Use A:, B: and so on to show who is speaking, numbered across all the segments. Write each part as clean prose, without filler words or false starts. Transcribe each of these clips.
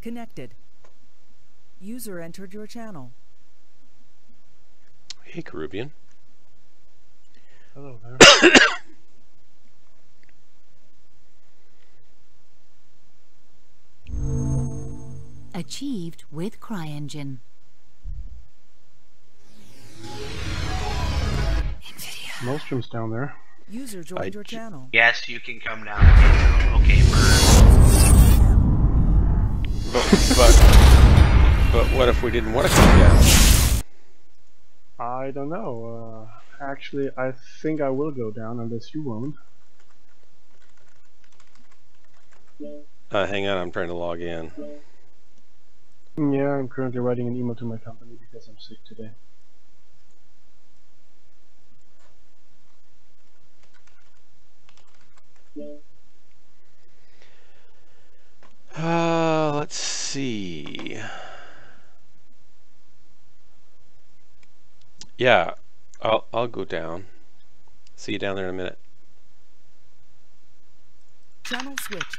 A: Connected. User entered your channel.
B: Hey, Caribbean.
C: Hello there.
D: Achieved with CryEngine.
C: Maelstrom's down there.
A: User joined your channel.
E: Yes, you can come down. Okay,
B: But what if we didn't want to come down?
C: I don't know. Actually, I think I will go down unless you won't.
B: Hang on, I'm trying to log in.
C: Yeah, I'm currently writing an email to my company because I'm sick today.
B: Let's see. Yeah, I'll go down. See you down there in a minute.
A: Channel switched.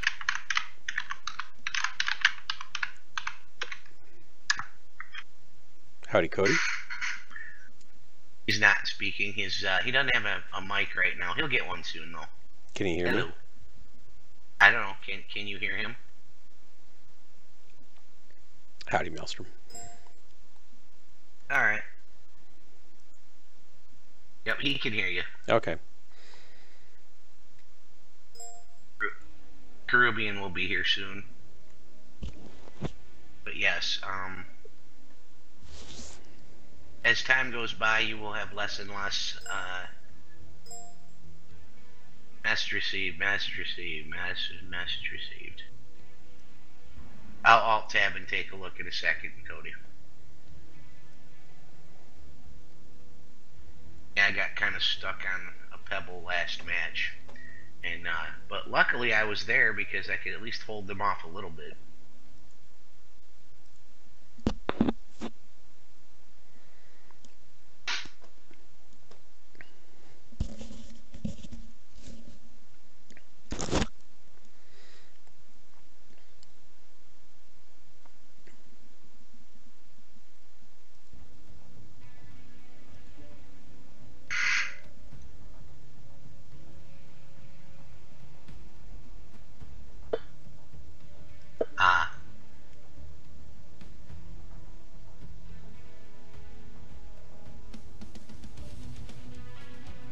B: Howdy, Cody.
E: he's not speaking. He doesn't have a mic right now. He'll get one soon, though.
B: Can you hear
E: Hello.
B: me?
E: I don't know. Can you hear him?
B: Howdy, Maelstrom.
E: All right. Yep, he can hear you.
B: Okay.
E: Caribbean will be here soon. But yes, as time goes by, you will have less and less message received. I'll alt tab and take a look in a second, Cody. Yeah, I got kind of stuck on a pebble last match, and but luckily I was there because I could at least hold them off a little bit.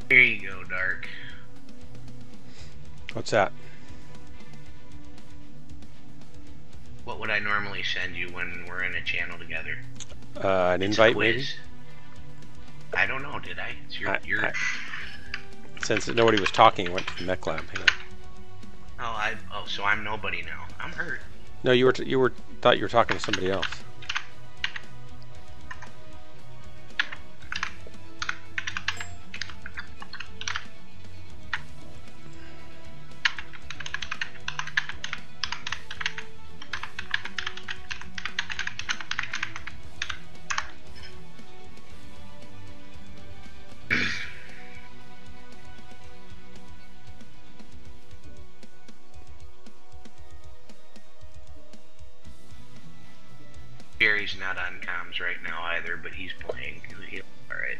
E: Here you go, Dark.
B: What's that?
E: What would I normally send you when we're in a channel together?
B: An
E: It's a
B: invite,
E: quiz.
B: maybe?
E: I don't know, did I? It's your
B: Since nobody was talking, I went to the Mech Lab. Hang on.
E: so I'm nobody now. I'm hurt.
B: No, you thought you were talking to somebody else.
E: Gary's not on comms right now either, but he's playing. Alright.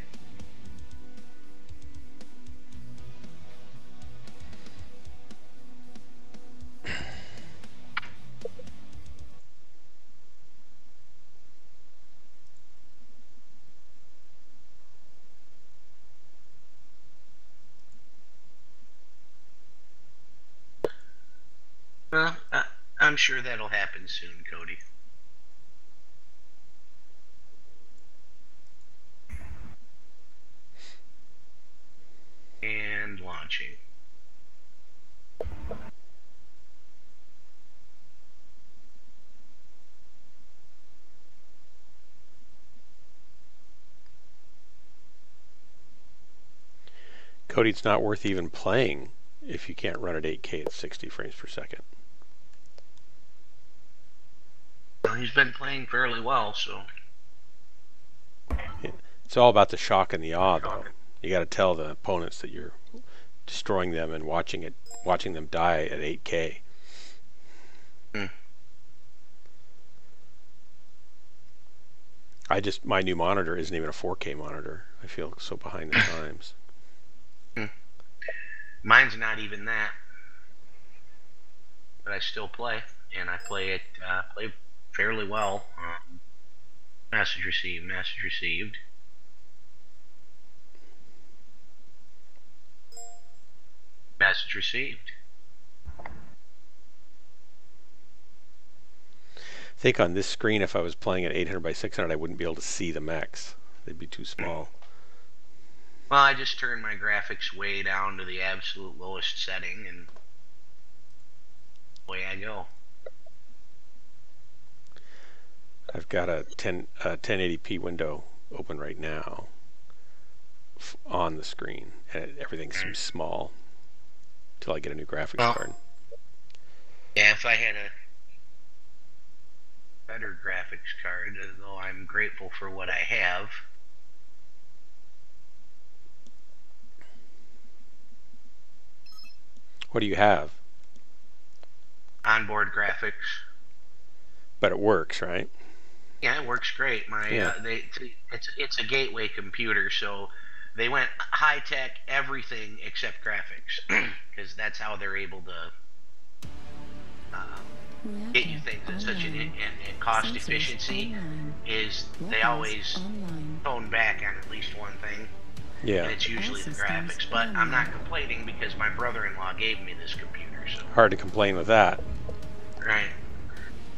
E: Well, I'm sure that'll happen soon, Cody. And launching.
B: Cody, it's not worth even playing if you can't run at 8K at 60 frames per second.
E: Well, he's been playing fairly well, so.
B: Yeah. It's all about the shock and the awe, though. You got to tell the opponents that you're destroying them and watching them die at 8K. My new monitor isn't even a 4K monitor. I feel so behind the times.
E: Mine's not even that, but I still play, and I play fairly well. Message received. Message received. Message received.
B: I think on this screen, if I was playing at 800 by 600, I wouldn't be able to see the mechs. They'd be too small.
E: Well, I just turned my graphics way down to the absolute lowest setting, and away I go.
B: I've got a 1080p window open right now on the screen, and everything seems small until I get a new graphics card.
E: Yeah, if I had a better graphics card, though I'm grateful for what I have.
B: What do you have?
E: Onboard graphics.
B: But it works, right?
E: Yeah, it works great. It's a gateway computer, so they went high tech, everything except graphics, because that's how they're able to get you things at such an cost efficiency. Is they always tone back on at least one thing.
B: Yeah.
E: And it's usually the graphics, but I'm not complaining because my brother-in-law gave me this computer. So
B: hard to complain with that.
E: Right.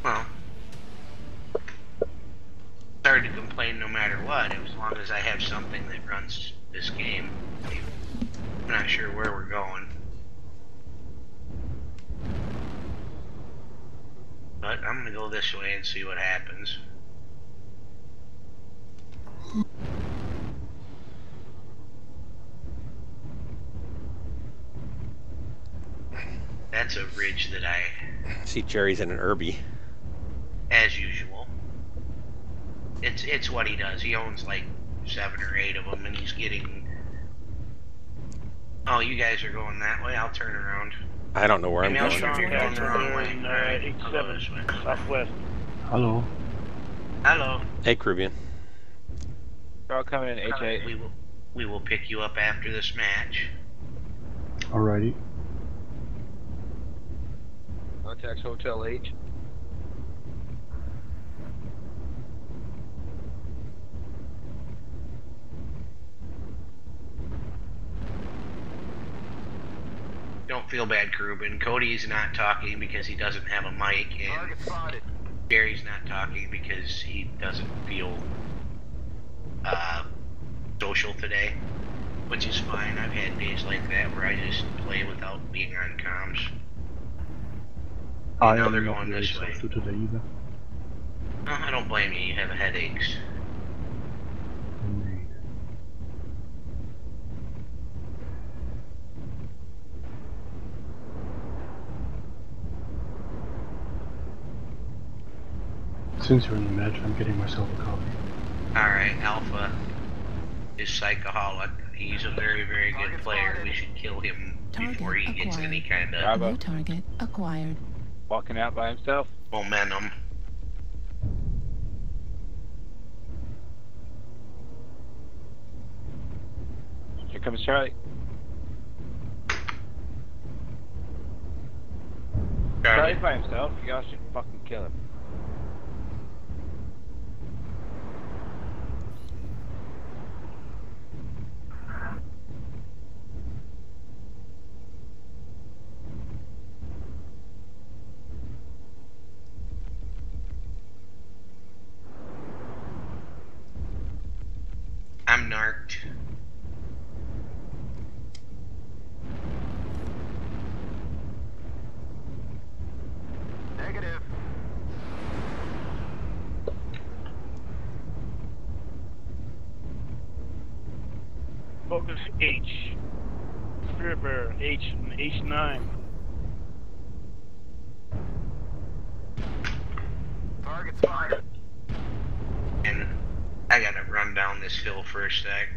E: Well, it's hard to complain no matter what, as long as I have something that runs this game. I'm not sure where we're going. But I'm going to go this way and see what happens. That's a ridge that I...
B: See, Jerry's in an Irby.
E: As usual. It's what he does. He owns like 7 or 8 of them, and he's getting... Oh, you guys are going that way? I'll turn around.
B: I don't know where I'm going.
E: You're going the wrong way. Alright,
D: 87 southwest.
C: Hello.
E: Hello.
B: Hey, Caribbean.
D: They're all coming in H8.
E: We will pick you up after this match.
C: Alrighty.
D: Contacts Hotel H.
E: Don't feel bad, Carubin. Cody's not talking because he doesn't have a mic, and Gary's not talking because he doesn't feel social today, which is fine. I've had days like that where I just play without being on comms.
C: I
E: know
C: am
E: they're
C: not
E: going
C: very
E: this way.
C: social today either.
E: No, I don't blame you. You have headaches.
C: Indeed. Since you're in the match, I'm getting myself a coffee.
E: Alright, Alpha is psychoholic. He's a very, very good player. We should kill him before he gets any kind of
D: Bravo.
F: New target acquired.
D: Walking out by himself.
E: momentum.
D: Here comes Charlie. Charlie's by himself. You guys should fucking kill him.
E: I'm narked.
G: Negative.
H: Focus H. River H9.
G: Target spotted.
E: And I gotta run down this hill for a sec.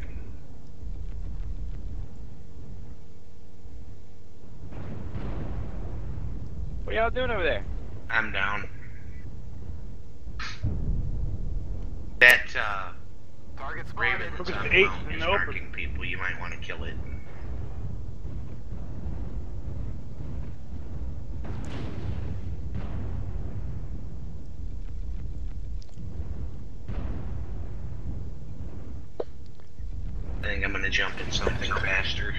D: What y'all doing over there?
E: I'm down. That
G: Target
E: raven
G: spotted.
E: that's on the
H: Focus 8
E: mountain
H: in
E: is
H: the open.
E: marking people. You might want to kill it. I think I'm going to jump in something faster.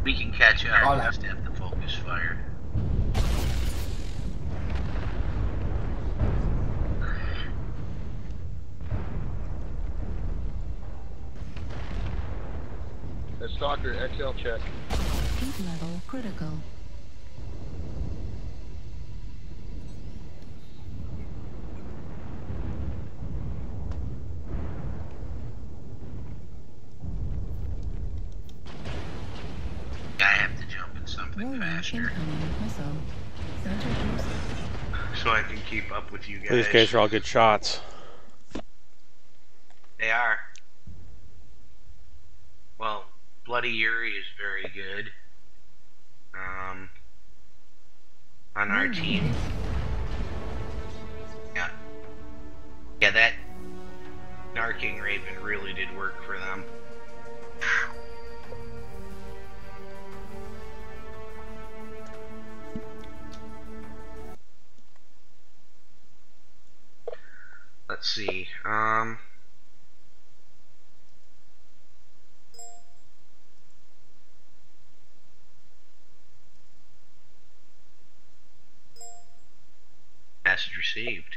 E: We can catch up. We just have to focus fire.
F: The Stalker XL check.
I: Heat level critical.
E: I have to jump in something
I: Warning
E: faster
I: incoming missile. Center course.
E: so I can keep up with you guys.
B: These guys are all good shots.
E: They are. Well, Bloody Yuri is very good. On our team. Yeah. Yeah, that Narking Raven really did work for them. Let's see. Message received.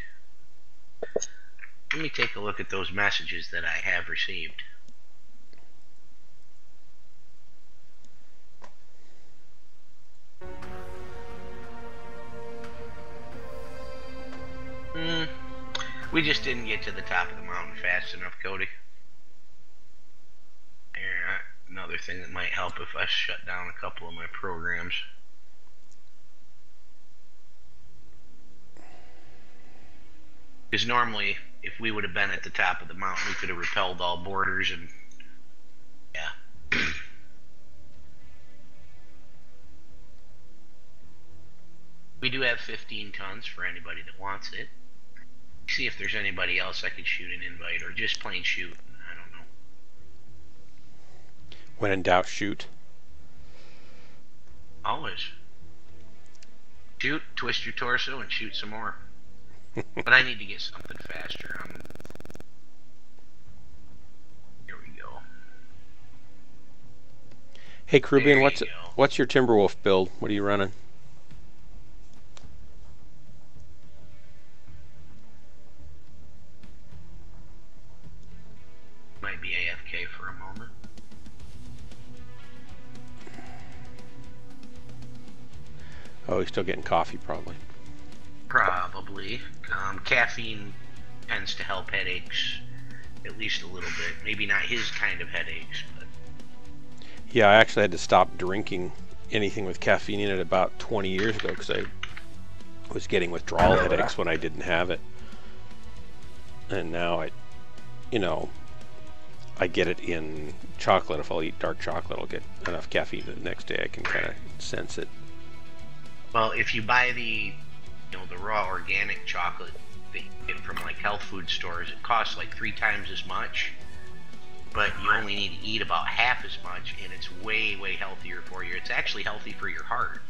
E: Let me take a look at those messages that I have received. We just didn't get to the top of the mountain fast enough, Cody. Another thing that might help if I shut down a couple of my programs. Because normally, if we would have been at the top of the mountain, we could have repelled all boarders and... yeah. We do have 15 tons for anybody that wants it. See if there's anybody else I could shoot an invite, or just plain shoot. I don't know.
B: When in doubt, shoot.
E: Always. Shoot, twist your torso, and shoot some more. But I need to get something faster. Here we go.
B: Hey, Krubian,
E: There
B: what's
E: you go.
B: what's your Timberwolf build? What are you running?
E: Might be AFK for a moment.
B: Oh, he's still getting coffee, probably.
E: Probably. Caffeine tends to help headaches at least a little bit. Maybe not his kind of headaches, but...
B: Yeah, I actually had to stop drinking anything with caffeine in it about 20 years ago because I was getting withdrawal headaches when I didn't have it. And now I get it in chocolate. If I'll eat dark chocolate, I'll get enough caffeine the next day. I can kind of sense it.
E: Well, if you buy the raw organic chocolate that you get from like health food stores, it costs like 3 times as much, but you only need to eat about half as much, and it's way, way healthier for you. It's actually healthy for your heart,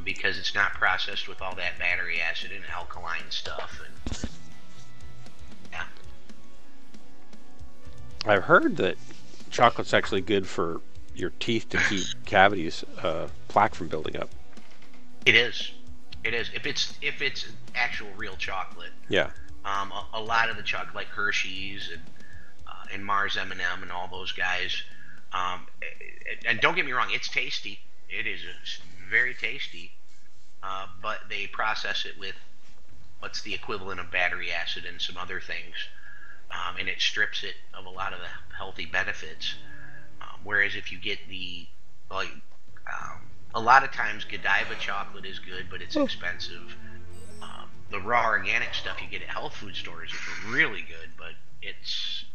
E: because it's not processed with all that battery acid and alkaline stuff. And yeah,
B: I've heard that chocolate's actually good for your teeth to keep cavities, plaque from building up.
E: it is. It is. If it's actual real chocolate.
B: Yeah.
E: A lot of the chocolate, like Hershey's and Mars M&M and all those guys, and don't get me wrong, it's tasty. It is very tasty, but they process it with what's the equivalent of battery acid and some other things, and it strips it of a lot of the healthy benefits. Whereas if you get the, like, a lot of times Godiva chocolate is good, but it's expensive. The raw organic stuff you get at health food stores is really good, but it's,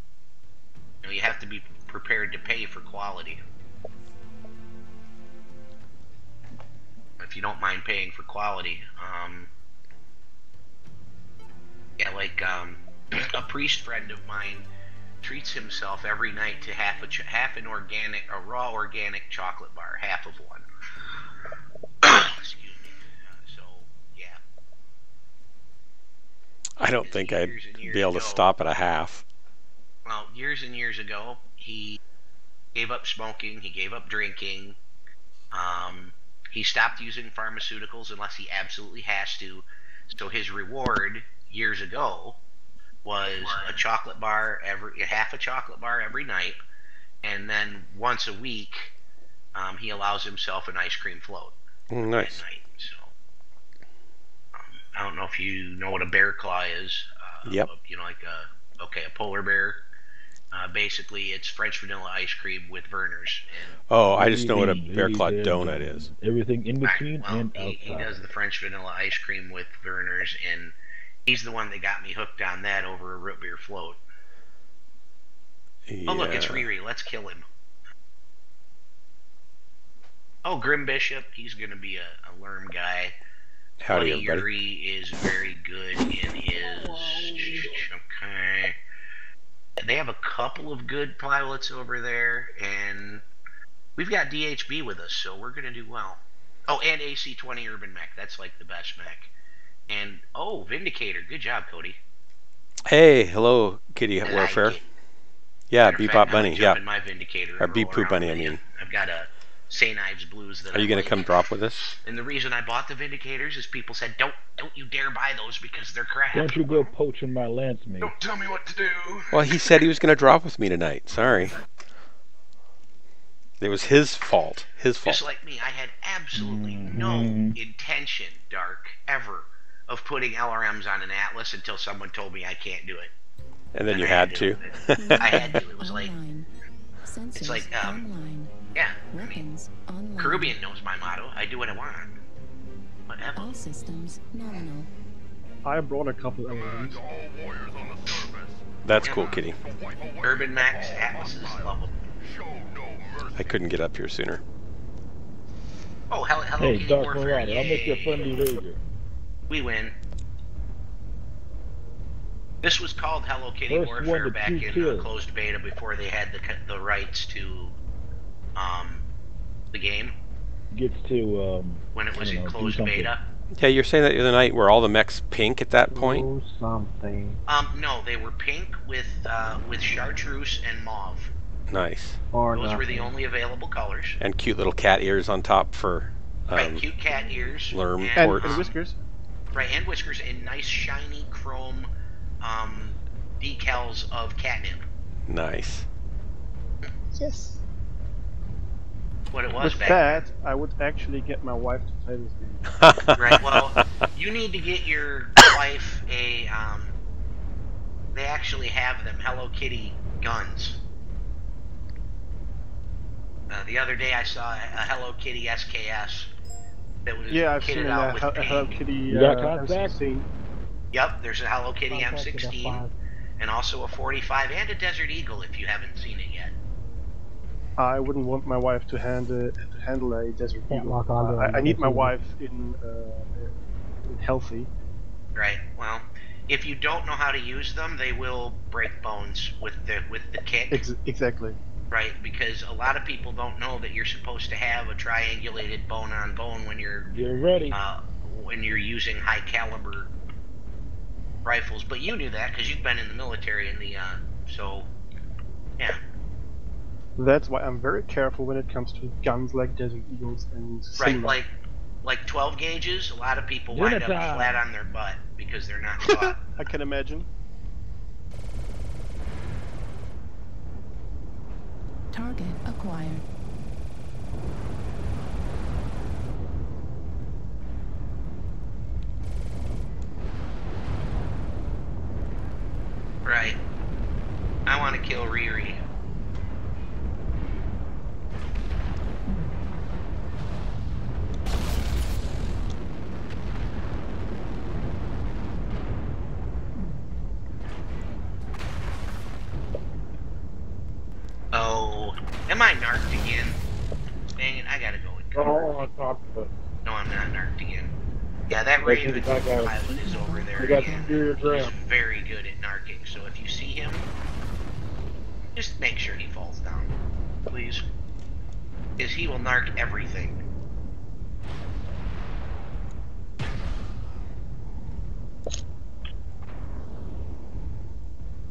E: you know, you have to be prepared to pay for quality. If you don't mind paying for quality, yeah, like a priest friend of mine treats himself every night to half a raw organic chocolate bar, half of one. Excuse me. So yeah.
B: I don't think I'd be able to stop at a half.
E: Well, years and years ago, he gave up smoking. He gave up drinking. He stopped using pharmaceuticals unless he absolutely has to. So his reward years ago was a chocolate bar half a chocolate bar every night, and then once a week, he allows himself an ice cream float.
B: Nice.
E: At night. So I don't know if you know what a bear claw is.
B: Yep.
E: You know, like a polar bear. Basically, it's French vanilla ice cream with Vernors.
B: Oh, I just know what a bear claw donut is.
F: Everything in between
E: well,
F: and
E: he
F: outside.
E: does the French vanilla ice cream with Vernors, and he's the one that got me hooked on that over a root beer float.
B: Yeah.
E: Oh, look, it's Riri. Let's kill him. Oh, Grim Bishop. He's going to be a Lerm guy.
B: Howdy,
E: Bloody
B: everybody.
E: Yuri is very good in his... Okay. They have a couple of good pilots over there, and we've got DHB with us, so we're going to do well. Oh, and AC-20 Urban Mech. That's like the best mech. And, oh, Vindicator. Good job, Cody.
B: Hey, hello, Kitty Warfare. Yeah, Bebop Bunny. Yeah.
E: In my Vindicator
B: Or
E: and roll
B: Beepoo
E: around
B: Bunny, I
E: with you.
B: mean.
E: I've got a St. Ives Blues that
B: Are you going to come drop with us?
E: And the reason I bought the Vindicators is people said, don't you dare buy those because they're crap.
F: Don't you go poaching my lance mate.
D: Don't tell me what to do.
B: Well, he said he was going to drop with me tonight. Sorry. It was his fault. His fault.
E: Just like me, I had absolutely no intention, Dark, ever, of putting LRMs on an Atlas until someone told me I can't do it.
B: And then you had to.
E: I had to. It was like,
I: Online. Sensors
E: it's like,
I: online.
E: yeah. I mean,
I: Weapons online.
E: Caribbean knows my motto. I do what I want. Whatever.
I: All systems nominal.
C: I brought a couple of LMs.
G: All warriors on the surface.
B: That's cool, Kitty.
E: Urban Max Atlases, love them.
G: Show no mercy.
B: I couldn't get up here sooner.
E: Oh, hello,
F: Hey,
E: Kitty
F: Dark
E: Warfare.
F: Marauder, I'll make you a
E: Yay.
F: friendly ranger.
E: We win. This was called Hello Kitty
F: First one
E: Warfare
F: to
E: back
F: 2
E: in
F: kills.
E: closed beta before they had the rights to the game
F: Gets to,
E: when it was
F: I don't
E: in
F: know, do
E: closed
F: something.
E: beta.
B: Yeah, you're saying that the other night were all the mechs pink at that point?
C: Oh, something.
E: No, they were pink with chartreuse and mauve.
B: Nice.
C: Or
E: Those were
C: nothing.
E: the only available colors.
B: And cute little cat ears on top for
E: Right, cute cat ears.
B: Lerm
C: And,
B: ports.
C: and whiskers.
E: Right, and whiskers and nice shiny chrome decals of catnip.
B: Nice.
C: Yes.
E: What it was
C: With
E: back
C: that, I would actually get my wife to play this game.
E: then. Right, well, you need to get your wife a, they actually have them, Hello Kitty guns. The other day I saw a Hello Kitty SKS that was
C: Yeah, I've seen
E: kitted out with
C: a Hello
E: pink.
C: Kitty
F: You got contact?
C: M16.
E: Yep, there's a Hello Kitty
C: Contact with a
E: M16
C: 5.
E: and also a 45 and a Desert Eagle if you haven't seen it yet.
C: I wouldn't want my wife to handle a Desert
J: Can't
C: Eagle.
J: lock onto
C: I
J: a
C: need my
J: Desert
C: wife in healthy.
E: Right. Well, if you don't know how to use them, they will break bones with the kick.
C: Exactly.
E: Right, because a lot of people don't know that you're supposed to have a triangulated bone-on-bone when you're
F: Get ready.
E: using high caliber rifles. But you knew that because you've been in the military in the so yeah.
C: That's why I'm very careful when it comes to guns like Desert Eagles and
E: Right,
C: similar.
E: like 12 gauges. A lot of people wind up
F: Unitime.
E: flat on their butt because they're not taught.
C: I can imagine.
I: Target acquired.
E: Right. I narked again. Dang it, I gotta go with cover.
F: Oh, on top of it.
E: No, I'm not narked again. Yeah, that
F: Wait till
E: Raven
F: you back out.
E: pilot is over there
F: We got
E: again.
F: superior
E: He's
F: ground.
E: very good at narking, so if you see him, just make sure he falls down, please. Because he will narc everything.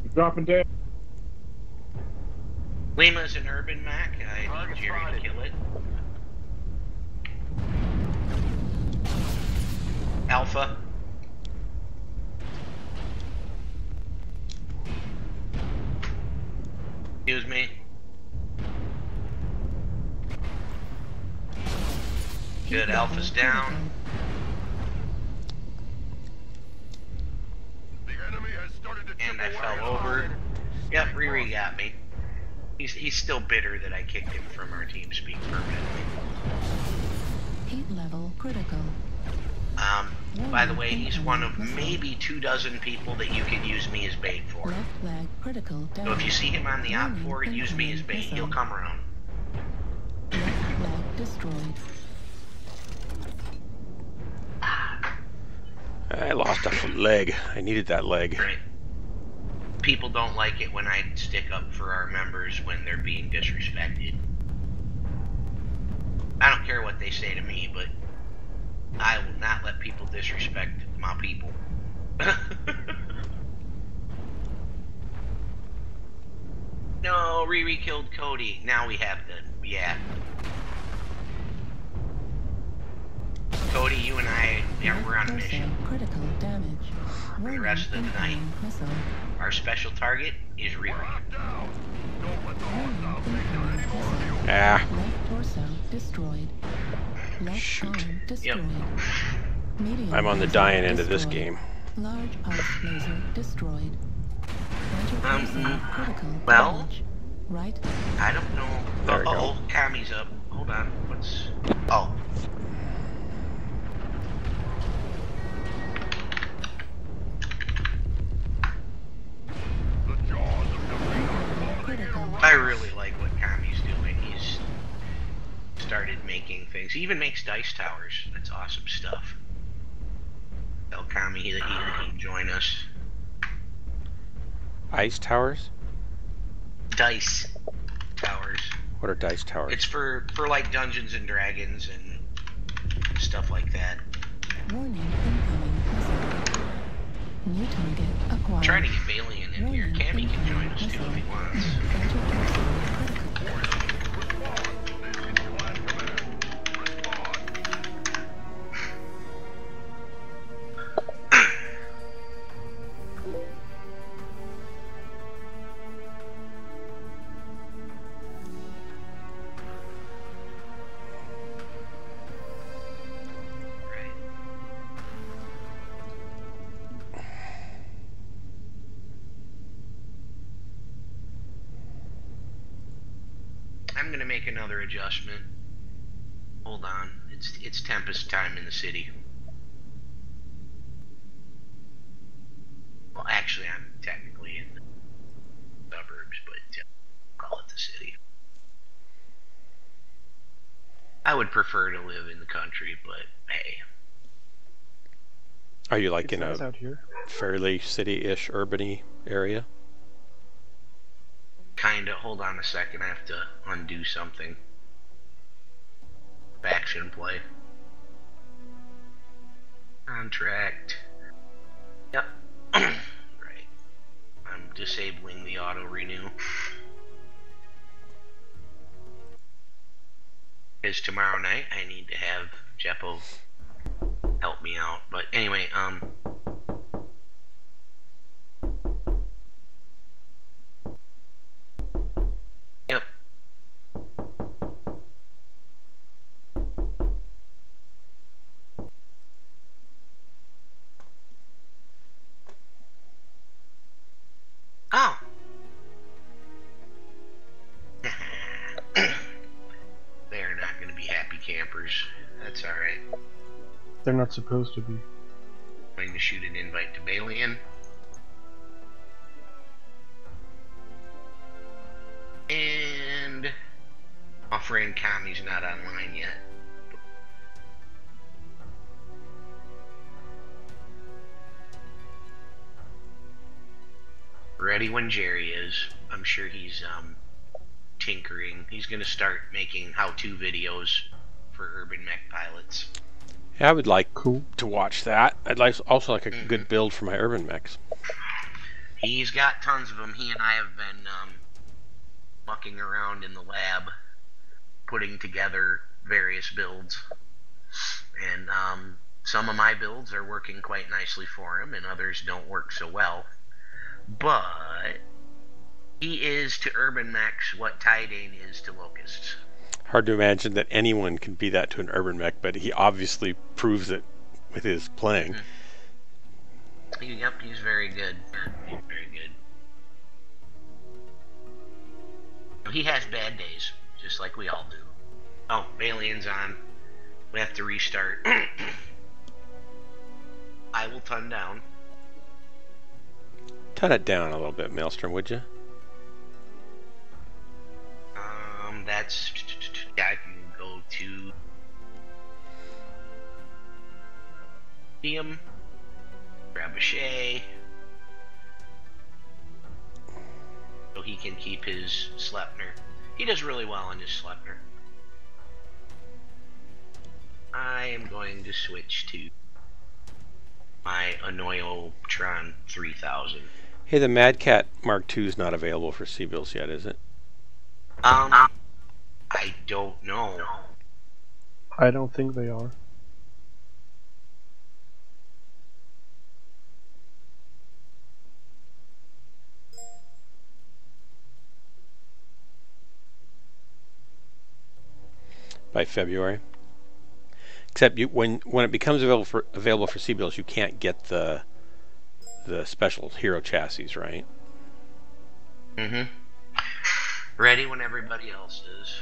F: He's dropping down.
E: Lima's an urban Mac. I need Jerry to kill it. Alpha. Excuse me. Good, Alpha's down.
G: The enemy has started to
E: And I
G: chip
E: fell
G: away.
E: over. Yep, Riri got me. He's still bitter that I kicked him from our team speak permanently.
I: Heat level critical.
E: By the way, he's one of maybe 24 people that you can use me as bait for.
I: Left flag critical
E: So if you see him on the op floor, use me as bait. He'll come around.
I: Left flag destroyed.
B: I lost a leg. I needed that leg.
E: Right. People don't like it when I stick up for our members when they're being disrespected. I don't care what they say to me, but I will not let people disrespect my people. No, Riri killed Cody. Now we have the... Yeah. Cody, you and I, yeah, we're on a mission.
I: Critical damage.
E: For the rest of the night.
I: Missile.
E: Our special target is Riri.
G: Locked down. Don't let the hostiles take down any more of you.
B: Ah.
I: Left torso destroyed. Left
B: Shoot.
I: arm destroyed. Medium
B: I'm on the
I: laser
B: dying end of this
I: destroyed.
B: game.
I: Large pulse laser destroyed. Center torso critical
E: well,
I: damage. Right.
E: I don't know.
B: There we go.
E: Uh-oh, Kami's up. Hold on. What's... Oh.
G: The jaws of defeat are closing in around.
E: I really like what Kami's doing. He's started making things. He even makes dice towers. That's awesome stuff. Tell Kami that he can join us.
B: Ice towers?
E: Dice towers.
B: What are dice towers?
E: It's for like Dungeons and Dragons and stuff like that.
I: Warning incoming missile. New target acquired.
E: I'm trying to get Valiant in here. Kami can join us too if he wants.
I: Center torso critical.
G: Respond. This is your last command. Respond.
E: Right. I'm gonna make another adjustment. Hold on. It's Tempest time in the city. Well, actually, I'm technically in the suburbs, but call it the city. I would prefer to live in the country, but hey.
B: Are you like
C: It's
B: in
C: nice
B: a
C: out here.
B: fairly city-ish, urban-y area?
E: Kinda. Hold on a second. I have to undo something. Faction play. Contract. Yep. Right. I'm disabling the auto renew. Because tomorrow night I need to have Jeppo help me out. But anyway, Yep. Oh. They're not going to be happy campers. That's alright.
C: They're not supposed to be.
E: Going to shoot an invite to Balian. And My friend Kami's not online yet. Ready when Jerry is. I'm sure he's tinkering. He's gonna start making how-to videos for urban mech pilots.
B: Yeah, I would like to watch that. I'd also like a good build for my urban mechs.
E: He's got tons of them. He and I have been mucking around in the lab, putting together various builds. And some of my builds are working quite nicely for him, and others don't work so well. But he is to urban mechs what Tidane is to locusts.
B: Hard to imagine that anyone can be that to an urban mech, but he obviously proves it with his playing.
E: Yep, he's very good. He's very good. He has bad days, just like we all do. Oh, alien's on. We have to restart. I will ton down.
B: Ton it down a little bit, Maelstrom, would you?
E: That's... Yeah, I can go to... Liam. Grab a Shay. So he can keep his Sleipnir. He does really well on his Sleipnir. I am going to switch to my Annoyotron 3000.
B: Hey, the Mad Cat Mark II is not available for C-Bills yet, is it?
E: I don't know.
C: I don't think they are.
B: By February. Except when it becomes available for C-Bills, you can't get the special hero chassis, right?
E: Mm-hmm. Ready when everybody else is.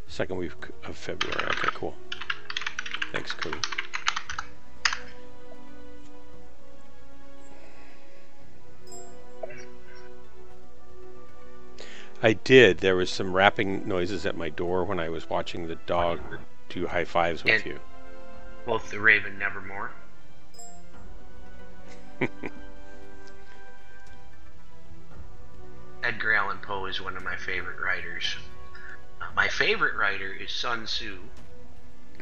B: Second week of February. Okay, cool. Thanks, Cody. I did. There was some rapping noises at my door when I was watching the dog do high fives with you.
E: Both the Raven Nevermore. Edgar Allan Poe is one of my favorite writers. My favorite writer is Sun Tzu,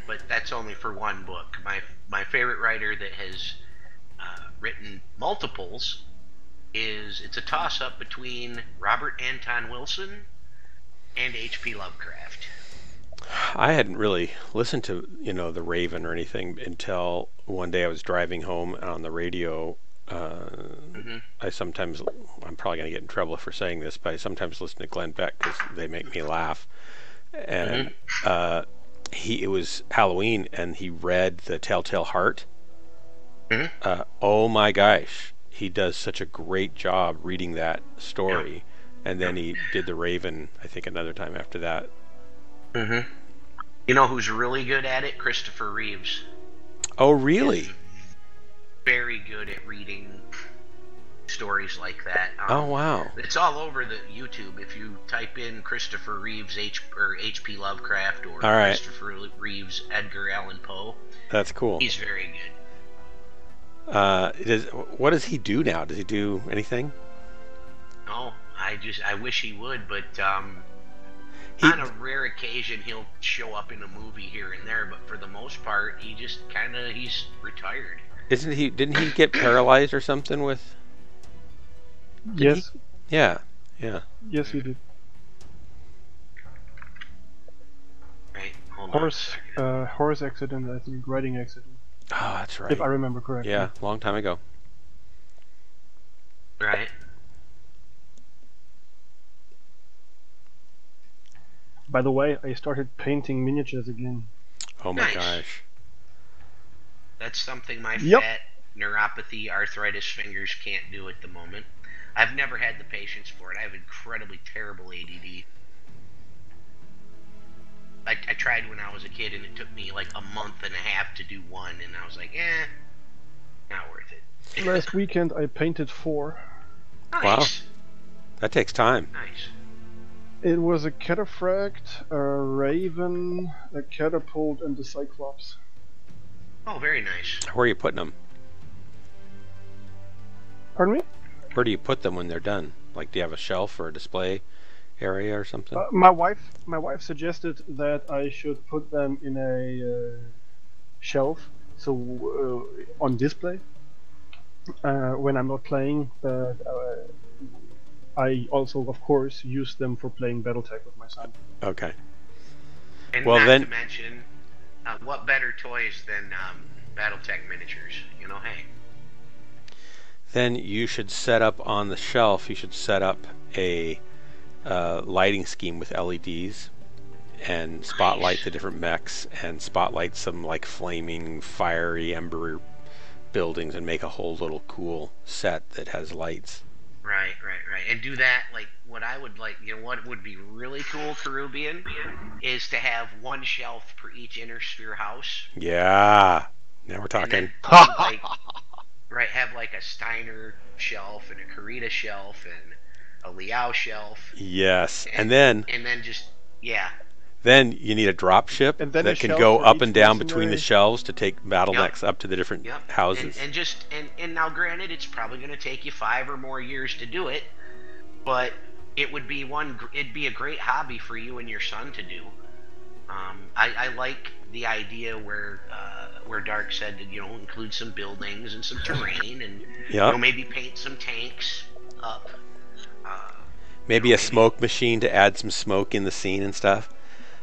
E: but that's only for one book. My favorite writer that has written multiples it's a toss-up between Robert Anton Wilson and H.P. Lovecraft.
B: I hadn't really listened to the Raven or anything until one day I was driving home on the radio. I sometimes, I'm probably going to get in trouble for saying this, but I sometimes listen to Glenn Beck because they make me laugh. And it was Halloween, and he read The Telltale Heart. Oh my gosh, he does such a great job reading that story. And then he did The Raven, I think, another time after that.
E: You know who's really good at it? Christopher Reeves.
B: Oh, really?
E: He's very good at reading stories like that.
B: Oh, wow.
E: It's all over the YouTube. If you type in Christopher Reeves H.P. Lovecraft or Christopher Reeves Edgar Allan Poe.
B: That's cool.
E: He's very good.
B: What does he do now? Does he do anything?
E: No, I wish he would, but on a rare occasion he'll show up in a movie here and there, but for the most part he's retired.
B: Didn't he get paralyzed or something with?
C: Yes.
B: Yeah.
C: Yes, he did.
E: Right. Hold on.
C: Horse accident, I think, riding accident.
B: Oh, that's right.
C: If I remember correctly.
B: Yeah, long time ago.
E: Right.
C: By the way, I started painting miniatures again.
B: Oh my gosh.
E: That's something my fat neuropathy, arthritis fingers can't do at the moment. I've never had the patience for it. I have incredibly terrible ADD. I tried when I was a kid, and it took me like a month and a half to do one, and I was like, not worth it.
C: Last weekend I painted 4.
E: Nice.
B: Wow. That takes time.
E: Nice.
C: It was a cataphract, a raven, a catapult, and a cyclops.
E: Oh, very nice.
B: Where are you putting them?
C: Pardon me?
B: Where do you put them when they're done? Like, do you have a shelf or a display area or something?
C: My wife suggested that I should put them in a shelf, so on display when I'm not playing. But I also, of course, use them for playing BattleTech with my son.
B: Okay.
E: And
B: Well,
E: not
B: then-
E: to mention, what better toys than BattleTech miniatures? You know, hey.
B: Then you should set up on the shelf, you should set up a lighting scheme with LEDs and spotlight the different mechs and spotlight some like flaming, fiery, ember buildings and make a whole little cool set that has lights.
E: Right. And do that, like, what I would like, you know, what would be really cool, Caribbean, is to have one shelf per each inner sphere house.
B: Yeah. Now we're
E: And
B: talking.
E: then, like, have like a Steiner shelf and a Karita shelf and a Liao shelf.
B: Yes. And then
E: just, yeah.
B: Then you need a drop ship
C: And then
B: that
C: a
B: can
C: shelf
B: go
C: for
B: up
C: each
B: and down between the
C: mercenary.
B: shelves to take battle mechs up to the different
E: Yep.
B: houses.
E: And now granted, it's probably going to take you 5 or more years to do it, but it would be it'd be a great hobby for you and your son to do. I like the idea where Dark said to, you know, include some buildings and some terrain and you know, maybe paint some tanks up.
B: Maybe a smoke machine to add some smoke in the scene and stuff.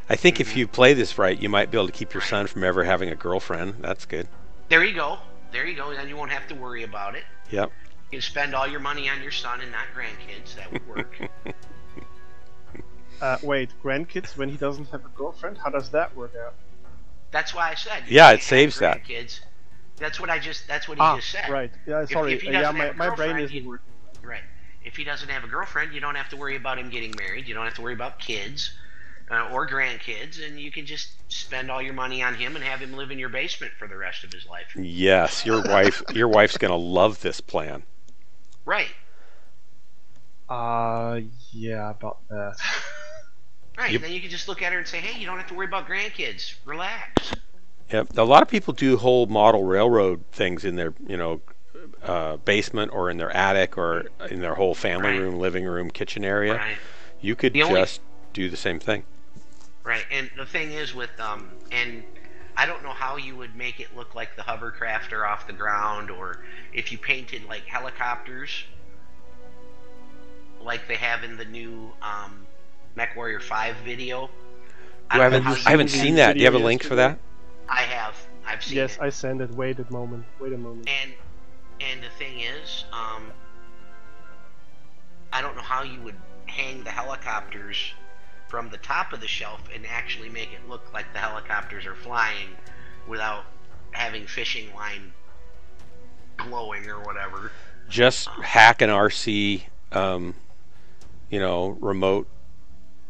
B: I think if you play this right, you might be able to keep your son from ever having a girlfriend. That's good.
E: There you go. Then you won't have to worry about it.
B: Yep.
E: You can spend all your money on your son and not grandkids. That would work.
C: Wait, grandkids when he doesn't have a girlfriend? How does that work out?
E: That's why I said.
B: Yeah,
E: you
B: it
E: can't
B: saves
E: have
B: that.
E: grandkids. That's what he just said.
C: Right. Yeah, sorry.
E: If he
C: Yeah,
E: doesn't have a
C: my brain
E: girlfriend,
C: isn't working.
E: Right. If he doesn't have a girlfriend, you don't have to worry about him getting married. You don't have to worry about kids or grandkids, and you can just spend all your money on him and have him live in your basement for the rest of his life.
B: Yes, your wife's gonna love this plan.
E: Right.
C: Yeah, about that.
E: Right. And then you can just look at her and say, "Hey, you don't have to worry about grandkids. Relax."
B: Yep. A lot of people do whole model railroad things in their, basement or in their attic or in their whole family room, living room, kitchen area.
E: Right.
B: You could just do the same thing.
E: Right. And the thing is with and I don't know how you would make it look like the hovercraft are off the ground, or if you painted like helicopters like they have in the new Mech Warrior 5 video.
B: I haven't seen that. Do you have a link for that?
E: I have. I've seen it.
C: Yes, I sent it. Wait a moment.
E: And the thing is, I don't know how you would hang the helicopters from the top of the shelf and actually make it look like the helicopters are flying without having fishing line glowing or whatever.
B: Just hack an RC, remote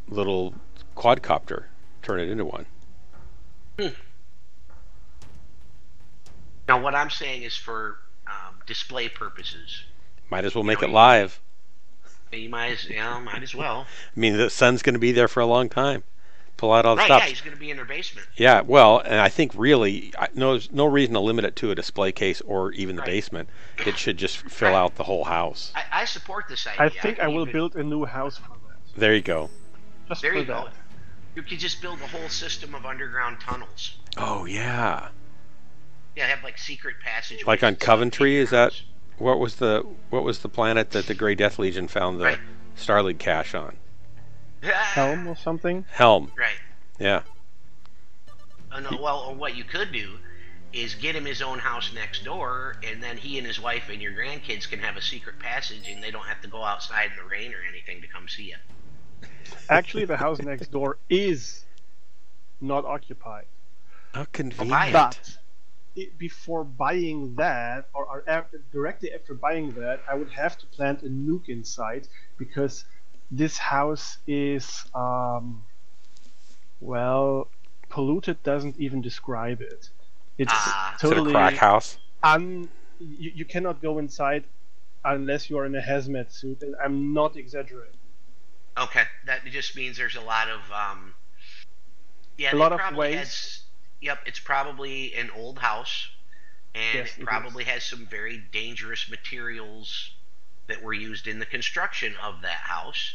B: little quadcopter, turn it into one.
E: Now, what I'm saying is for display purposes.
B: Might as well make it live.
E: You might as well.
B: I mean, the sun's going to be there for a long time. Pull out all the
E: Right,
B: stuff.
E: yeah, he's going to be in their basement.
B: Yeah, well, and I think really, there's no reason to limit it to a display case or even the basement. It should just fill out the whole house.
E: I support this idea.
C: I think I will build a new house for that.
B: There you go.
C: Just
E: There
C: for
E: you
C: that.
E: go. You could just build a whole system of underground tunnels.
B: Oh, yeah.
E: Yeah, have like secret passageways.
B: Like on Coventry, is that what was the planet that the Grey Death Legion found the Starleague cache on?
C: Helm or something?
B: Helm.
E: Right.
B: Yeah.
E: No, well, or what you could do is get him his own house next door, and then he and his wife and your grandkids can have a secret passage, and they don't have to go outside in the rain or anything to come see you.
C: Actually, the house next door is not occupied.
B: How convenient.
C: But before buying that, or directly after buying that, I would have to plant a nuke inside, because this house is, polluted doesn't even describe it. It's totally
B: is it a crack house?
C: You cannot go inside unless you are in a hazmat suit, and I'm not exaggerating.
E: Okay, that just means there's a lot of yeah,
C: A
E: they
C: lot of
E: probably had.
C: ways.
E: Yep, it's probably an old house, and
C: Yes,
E: it
C: it
E: probably
C: is.
E: has some very dangerous materials that were used in the construction of that house.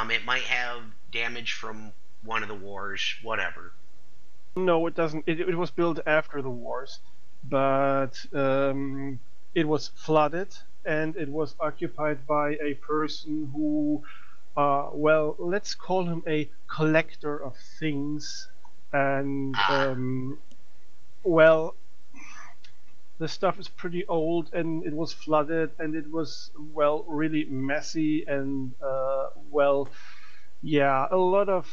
E: It might have damage from one of the wars, whatever.
C: No, it doesn't. It was built after the wars, but it was flooded and it was occupied by a person who, well, let's call him a collector of things. And,
E: Ah,
C: well, the stuff is pretty old and it was flooded and it was, well, really messy and, well, yeah, a lot of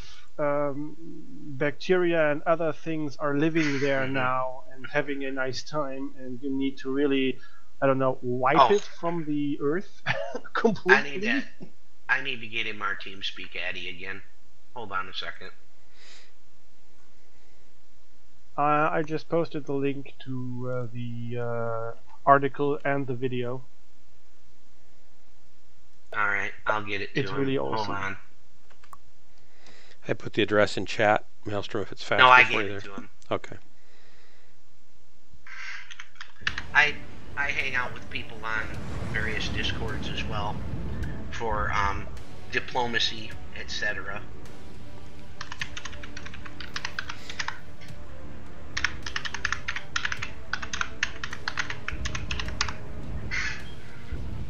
C: bacteria and other things are living there
E: mhm.
C: now and having a nice time, and you need to really, I don't know, wipe
E: Oh,
C: it from the earth
E: I need
C: completely.
E: that. I need to get in our team speak Addy again. Hold on a second.
C: I just posted the link to the article and the video.
E: All right, I'll get it to
C: It's
E: him.
C: really
E: Hold
C: awesome.
E: on.
B: I put the address in chat, Maelstrom, if it's faster
E: No, I
B: for
E: gave
B: you
E: it
B: there.
E: to him.
B: Okay.
E: I hang out with people on various discords as well for diplomacy, etc.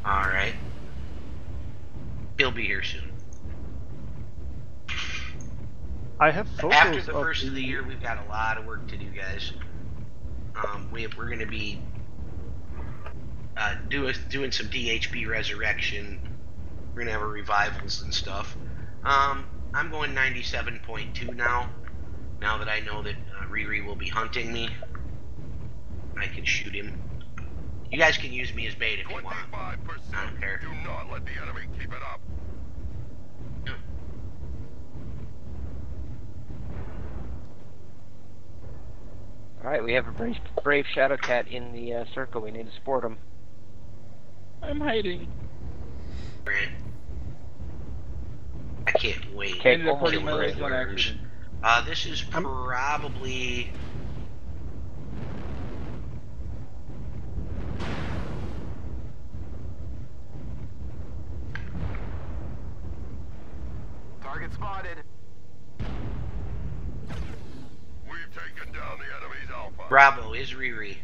E: All right, he'll be here soon.
C: I have photos
E: After the
C: of
E: first of the year, we've got a lot of work to do, guys. We're going to be doing some DHB Resurrection. We're going to have a revivals and stuff. I'm going 97.2 now. Now that I know that Riri will be hunting me, I can shoot him. You guys can use me as bait if you want.
G: 25%.
E: I don't care.
G: Do not let the enemy keep it up.
D: Alright, we have a brave Shadow Cat in the circle. We need to support him.
H: I'm hiding.
E: Right. I can't wait.
D: Okay,
H: Ended up
D: almost
H: hurting my
D: brave.
H: legs on accident.
E: This is probably...
G: Target spotted. We've taken down the enemy's alpha.
E: Bravo is Riri.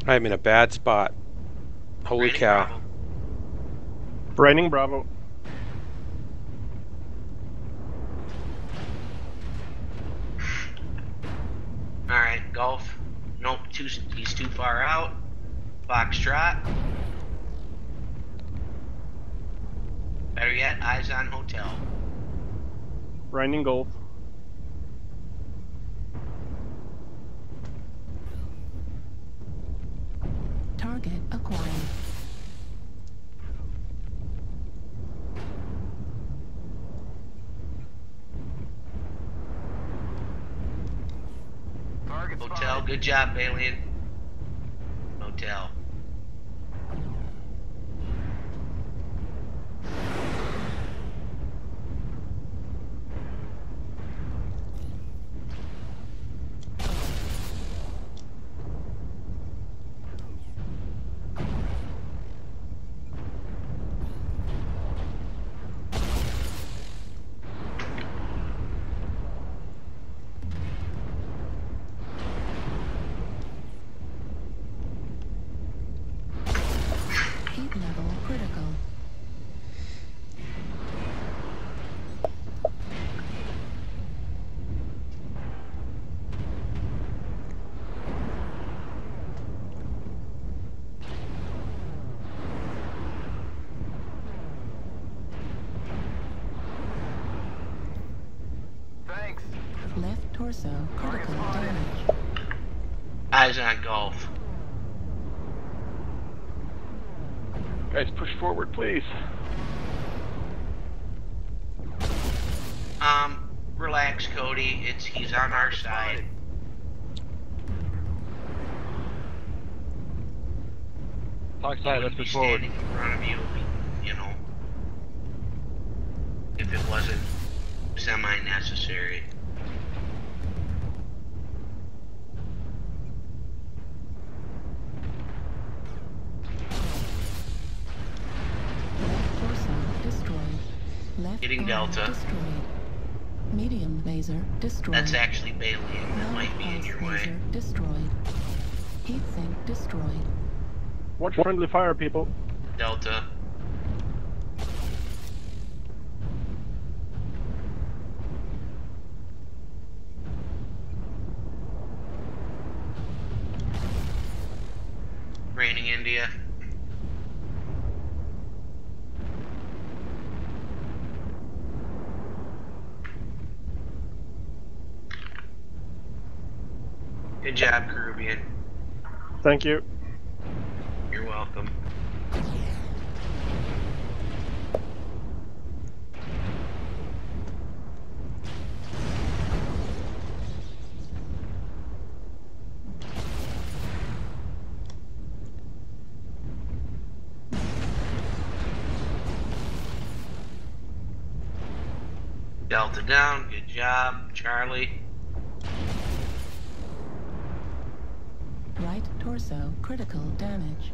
B: I'm in a bad spot. Holy
E: Raining
B: cow.
E: Bravo.
C: Raining Bravo.
E: Alright, Golf. Nope, he's too far out. Foxtrot. Better yet, eyes on Hotel.
C: Raining Golf.
I: Target acquired.
G: Target
E: Hotel,
G: spotted.
E: good job, Balian. Hotel.
I: Heat level critical.
G: Thanks.
I: Left torso critical damage.
E: Eyes on Golf.
H: Guys, push forward, please.
E: Relax, Cody. He's on our side.
H: Talk side, let's push
E: He's
H: forward.
E: standing in front of you, you know. If it wasn't semi-necessary.
I: Torso destroyed. Left
E: Hitting
I: arm
E: Delta.
I: destroyed. Medium laser destroyed.
E: That's actually Bailey, and that
I: Low
E: might be in
I: pulse
E: your way.
I: laser destroyed. Heat sink destroyed.
C: Watch friendly fire, people.
E: Delta. Raining India. Good job, Caribbean.
C: Thank you.
E: You're welcome. Delta down, good job, Charlie.
I: Right torso critical damage.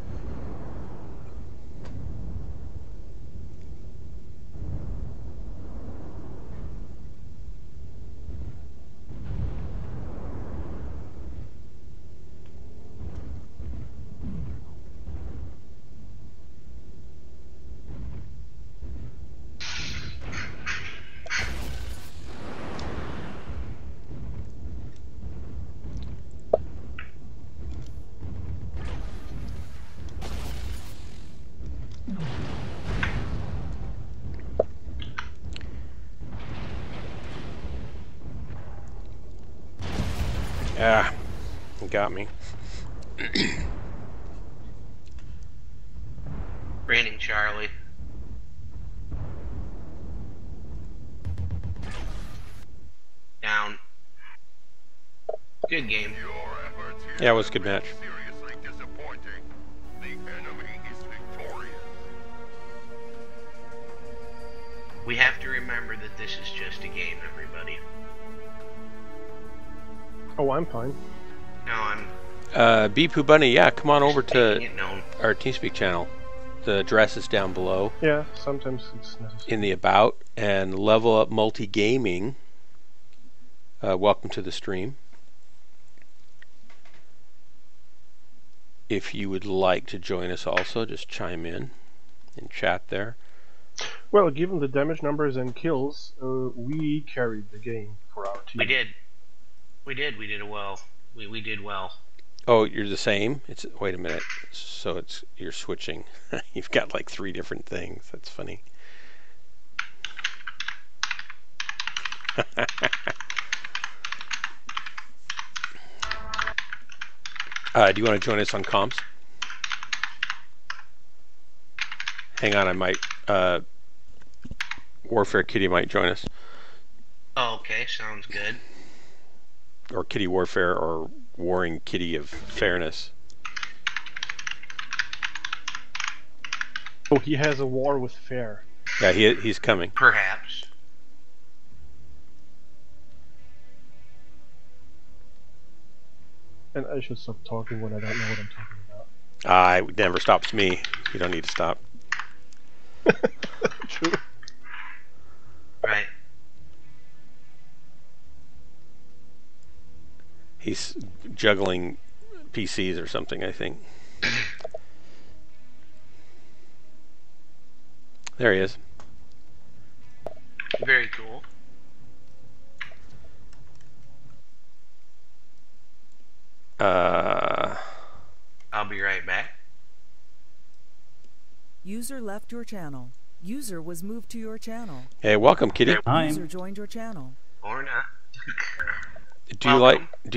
B: Ah, you got me.
E: Raining Charlie. Down. Good game.
B: Yeah, it was a good match.
G: Seriously disappointing. The enemy is victorious.
E: We have to remember that this is just a game, everybody.
C: Oh, I'm fine.
E: No, I'm
B: Beepoo Bunny, yeah, come on over to
E: making it known.
B: our TeamSpeak channel. The address is down below
C: Yeah, sometimes it's necessary.
B: in the About, and Level Up Multi-Gaming. Welcome to the stream. If you would like to join us also, just chime in chat there.
C: Well, given the damage numbers and kills, we carried the game for our team.
E: We did. We did it well. We did well.
B: Oh, you're the same? It's wait a minute. So you're switching. You've got like 3 different things. That's funny. Do you want to join us on comms? Hang on, I might. Warfare Kitty might join us,
E: Oh, okay, sounds good.
B: or Kitty Warfare, or Warring Kitty of Fairness.
C: Oh, he has a war with fair.
B: Yeah, he's coming.
E: Perhaps.
C: And I should stop talking when I don't know what I'm talking about.
B: It never stops me. You don't need to stop.
C: True.
E: Right.
B: He's juggling PCs or something, I think. There he is.
E: Very cool. I'll be right back.
A: User left your channel. User was moved to your channel.
B: Hey, welcome, Kitty.
A: User joined your channel.
E: Or not.
B: Do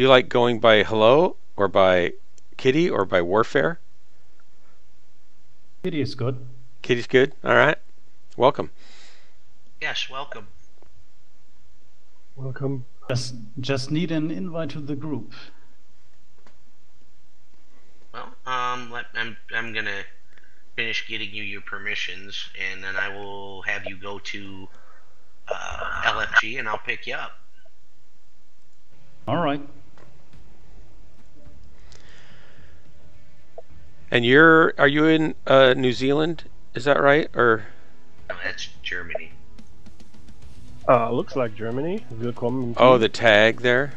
B: you like going by hello, or by Kitty, or by Warfare?
J: Kitty is good.
B: Kitty's good. All right. Welcome.
E: Yes, welcome.
C: Welcome.
J: Just need an invite to the group.
E: Well, I'm gonna finish getting you your permissions, and then I will have you go to LFG, and I'll pick you up.
J: All right.
B: And are you in New Zealand? Is that right? Or
E: No, that's Germany.
C: Looks like Germany. Willkommen.
B: oh, the tag there.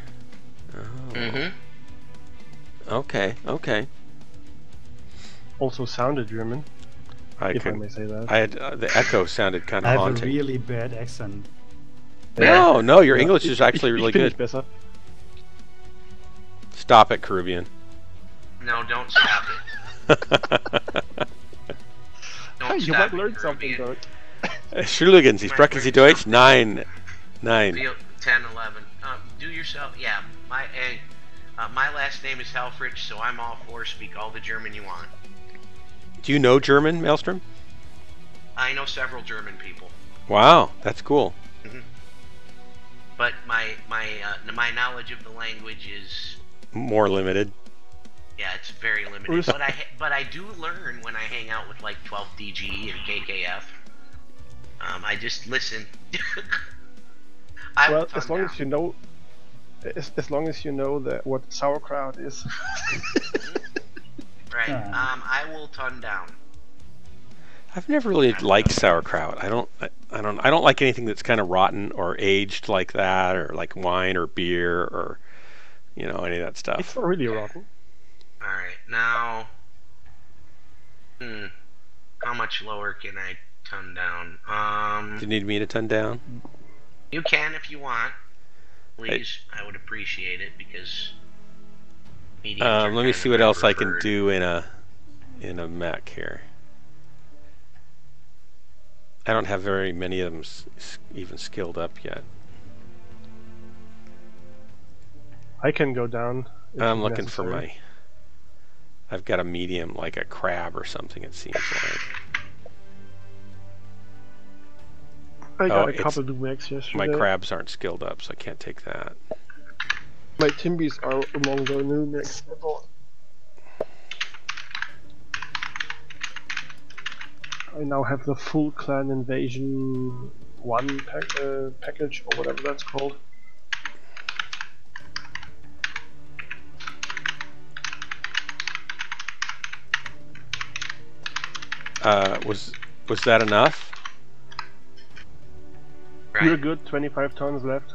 B: Oh.
E: Mm-hmm.
B: Okay. Okay.
C: Also sounded German, if I may say that.
B: I had the echo sounded kind
J: I
B: of
J: have
B: haunting.
J: a really bad accent.
B: No, no, your
C: Yeah,
B: English is actually really
C: ich bin
B: good.
C: nicht besser.
B: Stop it, Caribbean.
E: No, don't stop it. Don't
C: You
E: stop
C: might learn
E: it,
C: something,
E: Caribbean.
C: Dirk.
B: Entschuldigen Sie, sprechen Sie Deutsch? Nein. Nein.
E: 10, 11. Do yourself. Yeah, my last name is Helfrich, so I'm all for speak all the German you want.
B: Do you know German, Maelstrom?
E: I know several German people,
B: Wow, that's cool.
E: but my knowledge of the language is,
B: More limited.
E: yeah, it's very limited. But I do learn when I hang out with like 12DG and KKF. I just listen.
C: Well, as long as you know, as long as you know that what sauerkraut is.
E: Right. I will ton down.
B: I've never really liked sauerkraut. I don't like anything that's kind of rotten or aged like that, or like wine or beer or any of that stuff.
C: It's not really rotten.
E: All right. Now, how much lower can I ton down?
B: Do you need me to ton down?
E: You can if you want. Please, I would appreciate it because.
B: Let me see what else I can do in a mech here. I don't have very many of them even skilled up yet.
C: I can go down.
B: I'm looking for my. I've got a medium, like a crab or something. It seems like.
C: I got a couple of mechs yesterday.
B: My crabs aren't skilled up, so I can't take that.
C: My Timbies are among the new mechs I bought. I now have the full Clan Invasion 1 package, or whatever that's called.
B: Was that enough?
E: Right.
C: You're good. 25 tons left.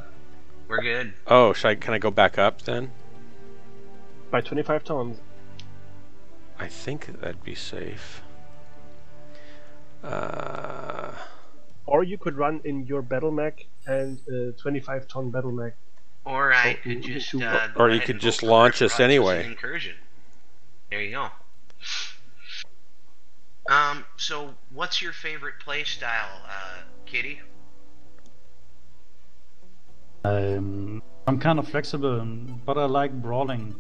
E: We're good.
B: Oh, can I go back up then?
C: By 25 tons.
B: I think that'd be safe.
C: Or you could run in your battle mech and 25 ton battle mech.
E: Or I could just.
B: Or you could just launch us anyway.
E: Incursion. There you go. So what's your favorite play style, Kitty?
J: I'm kind of flexible, but I like brawling.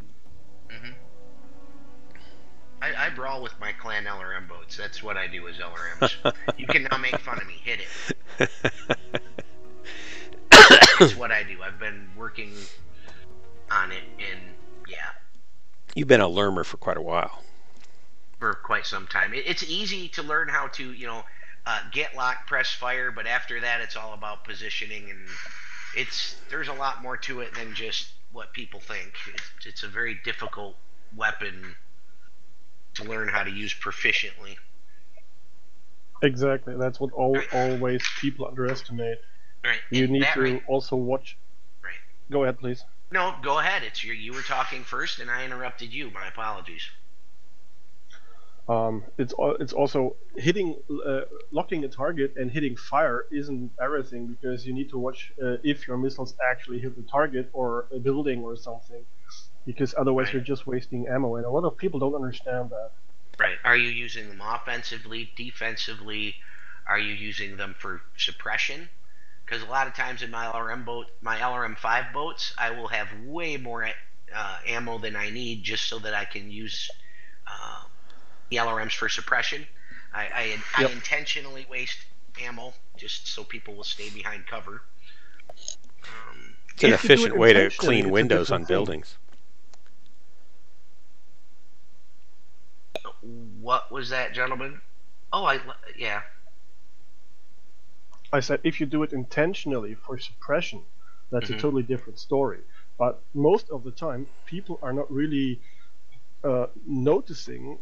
E: I brawl with my clan LRM boats. That's what I do as LRMs. You can now make fun of me. Hit it. That's what I do. I've been working on it, and yeah.
B: You've been a lermer for quite a while.
E: For quite some time. It's easy to learn how to, get lock, press fire, but after that, it's all about positioning, and there's a lot more to it than just what people think. It's a very difficult weapon to learn how to use proficiently.
C: Exactly, that's what always people underestimate.
E: Right.
C: You need to also watch.
E: Right.
C: Go ahead, please.
E: No, go ahead. You were talking first, and I interrupted you. My apologies.
C: It's also hitting, locking a target and hitting fire isn't everything, because you need to watch if your missiles actually hit the target or a building or something, because otherwise you're just wasting ammo, and a lot of people don't understand that.
E: Right. Are you using them offensively, defensively? Are you using them for suppression? Because a lot of times in my LRM5 boats, I will have way more ammo than I need just so that I can use the LRMs for suppression. I intentionally waste ammo just so people will stay behind cover.
B: It's an efficient way to
C: intentionally,
B: clean
C: it's a
B: windows on
C: different thing.
B: buildings.
E: What was that, gentlemen? Oh, yeah.
C: I said if you do it intentionally for suppression, that's a totally different story. But most of the time, people are not really noticing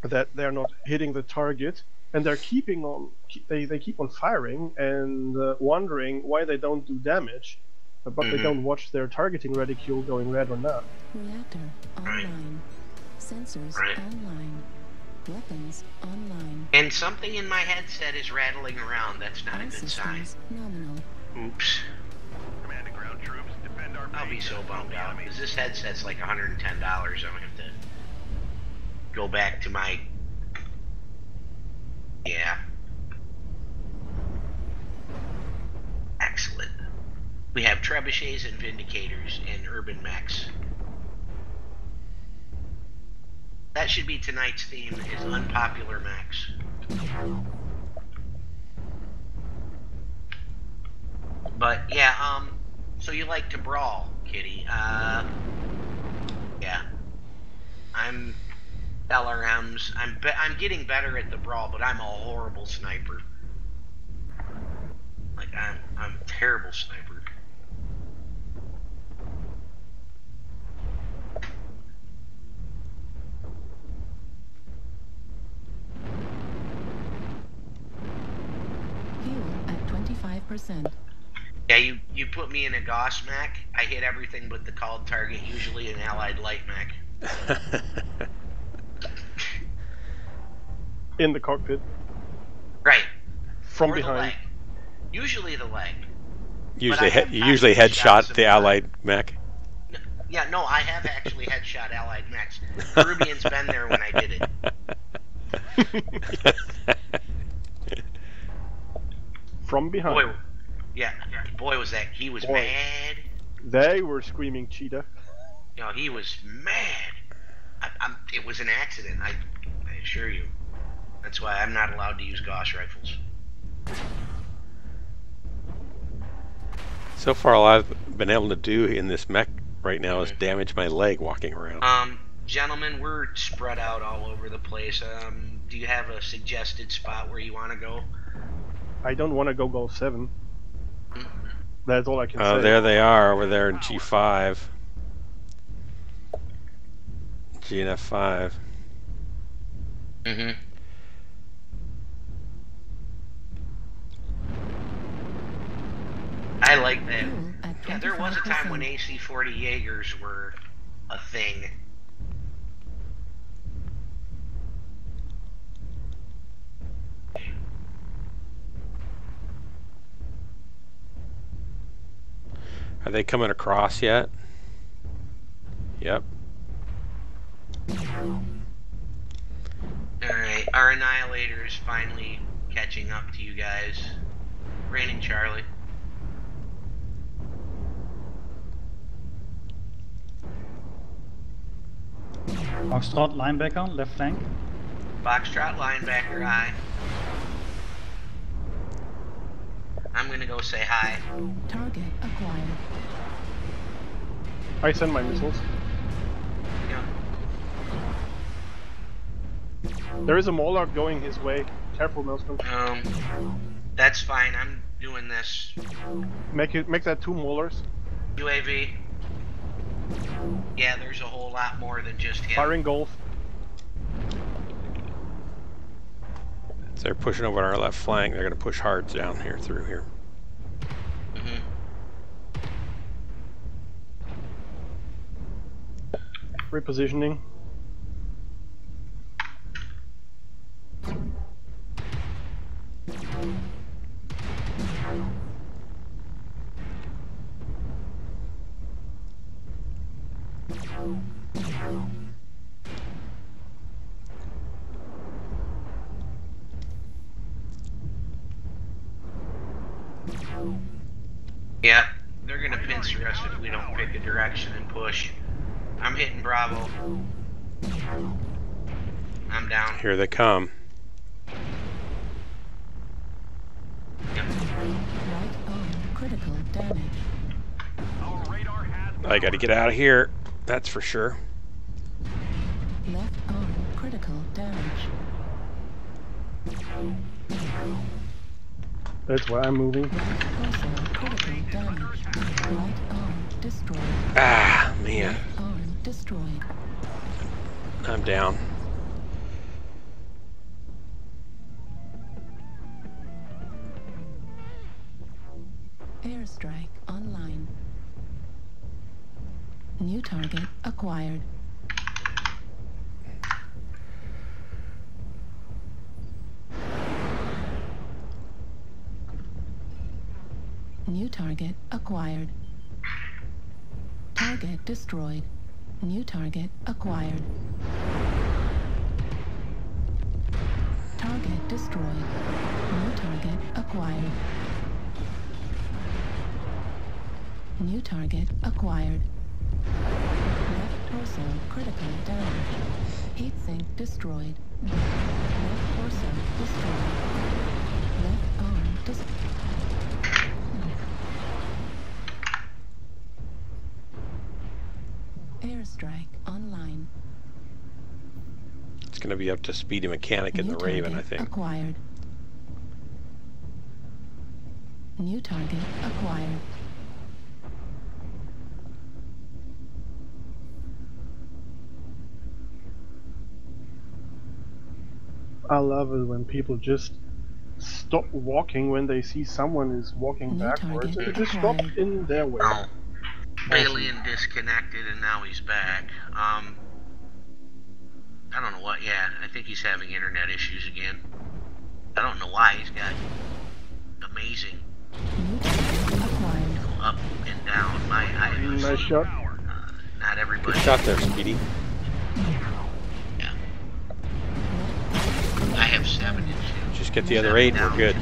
C: that they're not hitting the target, and they're keeping on. They keep on firing and wondering why they don't do damage, but they don't watch their targeting reticule going red or not.
I: Reactor online. Sensors online. Weapons online.
E: And something in my headset is rattling around. That's not
I: All
E: a good sign.
I: systems nominal.
E: Oops.
G: Command and ground troops, defend our
E: I'll be
G: base.
E: so bummed out because this headset's like $110. I'm gonna have to go back to my. Yeah. Excellent. We have trebuchets and vindicators and urban mechs. That should be tonight's theme: is unpopular mechs. But yeah, so you like to brawl, Kitty? Yeah. I'm LRMs. I'm getting better at the brawl, but I'm a horrible sniper. Like I'm a terrible sniper.
I: Fuel at 25%.
E: Yeah, you put me in a Gauss mech, I hit everything but the called target, usually an Allied light mech.
C: In the cockpit,
E: Right.
C: from
E: Or the
C: behind.
E: leg. Usually the leg.
B: Usually,
E: I have
B: you usually
E: gotten shots
B: headshot
E: of
B: the
E: the
B: Allied mech.
E: Yeah, no, I have actually headshot Allied mechs. Caribbean's been there when I did it.
C: From behind.
E: Boy, yeah, boy was that, he was
C: Boy.
E: mad.
C: They were screaming cheetah.
E: You know, he was mad. It was an accident, I assure you. That's why I'm not allowed to use Gauss rifles.
B: So far, all I've been able to do in this mech right now is damage my leg walking around.
E: Gentlemen, we're spread out all over the place. Do you have a suggested spot where you want to go?
C: I don't want to go Golf 7. That's all I can
B: Oh,
C: say.
B: there they are, over there in G5. GNF5.
E: Mm-hmm. I like that.
I: Fuel at 25%.
E: Yeah, there was a time when AC-40 Jaegers were a thing.
B: Are they coming across yet? Yep.
E: Alright, our Annihilator is finally catching up to you guys. Raining Charlie.
J: Foxtrot linebacker, left flank.
E: Foxtrot linebacker, hi. I'm gonna go say hi.
I: Target acquired.
C: I send my missiles.
E: Yeah.
C: There is a Mauler going his way. Careful, Maelstrom.
E: That's fine. I'm doing this.
C: Make that 2 Maulers.
E: UAV. Yeah, there's a whole lot more than just him.
C: Firing Golf.
B: So they're pushing over our left flank. They're going to push hard down here, through here.
E: Mm-hmm.
C: Repositioning.
E: Yeah, they're gonna pincer us if we don't pick a direction and push. I'm hitting Bravo. I'm down.
B: Here they come.
I: critical damage.
B: I got to get out of here. That's for sure.
I: Left arm critical damage.
C: That's why I'm moving.
I: Right torso critical damage. Right arm destroyed.
B: Ah, man.
I: Left arm destroyed.
B: I'm down.
I: Airstrike online. New target acquired. New target acquired. Target destroyed. New target acquired. Target destroyed. New target acquired. New target acquired. Left torso critical damage. Heat sink destroyed. Left torso destroyed. Left arm destroyed. Airstrike online.
B: It's going to be up to Speedy Mechanic and
I: New
B: the Raven, I
I: target
B: think.
I: Acquired. New target acquired.
C: I love it when people just stop walking when they see someone is walking
I: New
C: backwards.
I: target
C: They just stop
I: acquired.
C: in their way.
E: Oh. Alien disconnected and now he's back. I don't know what, yeah, I think he's having internet issues again. I don't know why, he's got amazing
I: New target acquired.
E: up and down.
C: Nice shot.
E: Not
B: Good
E: everybody.
B: shot there, Speedy.
E: Yeah. I have 7 inches.
B: Just get the other 8 and we're good.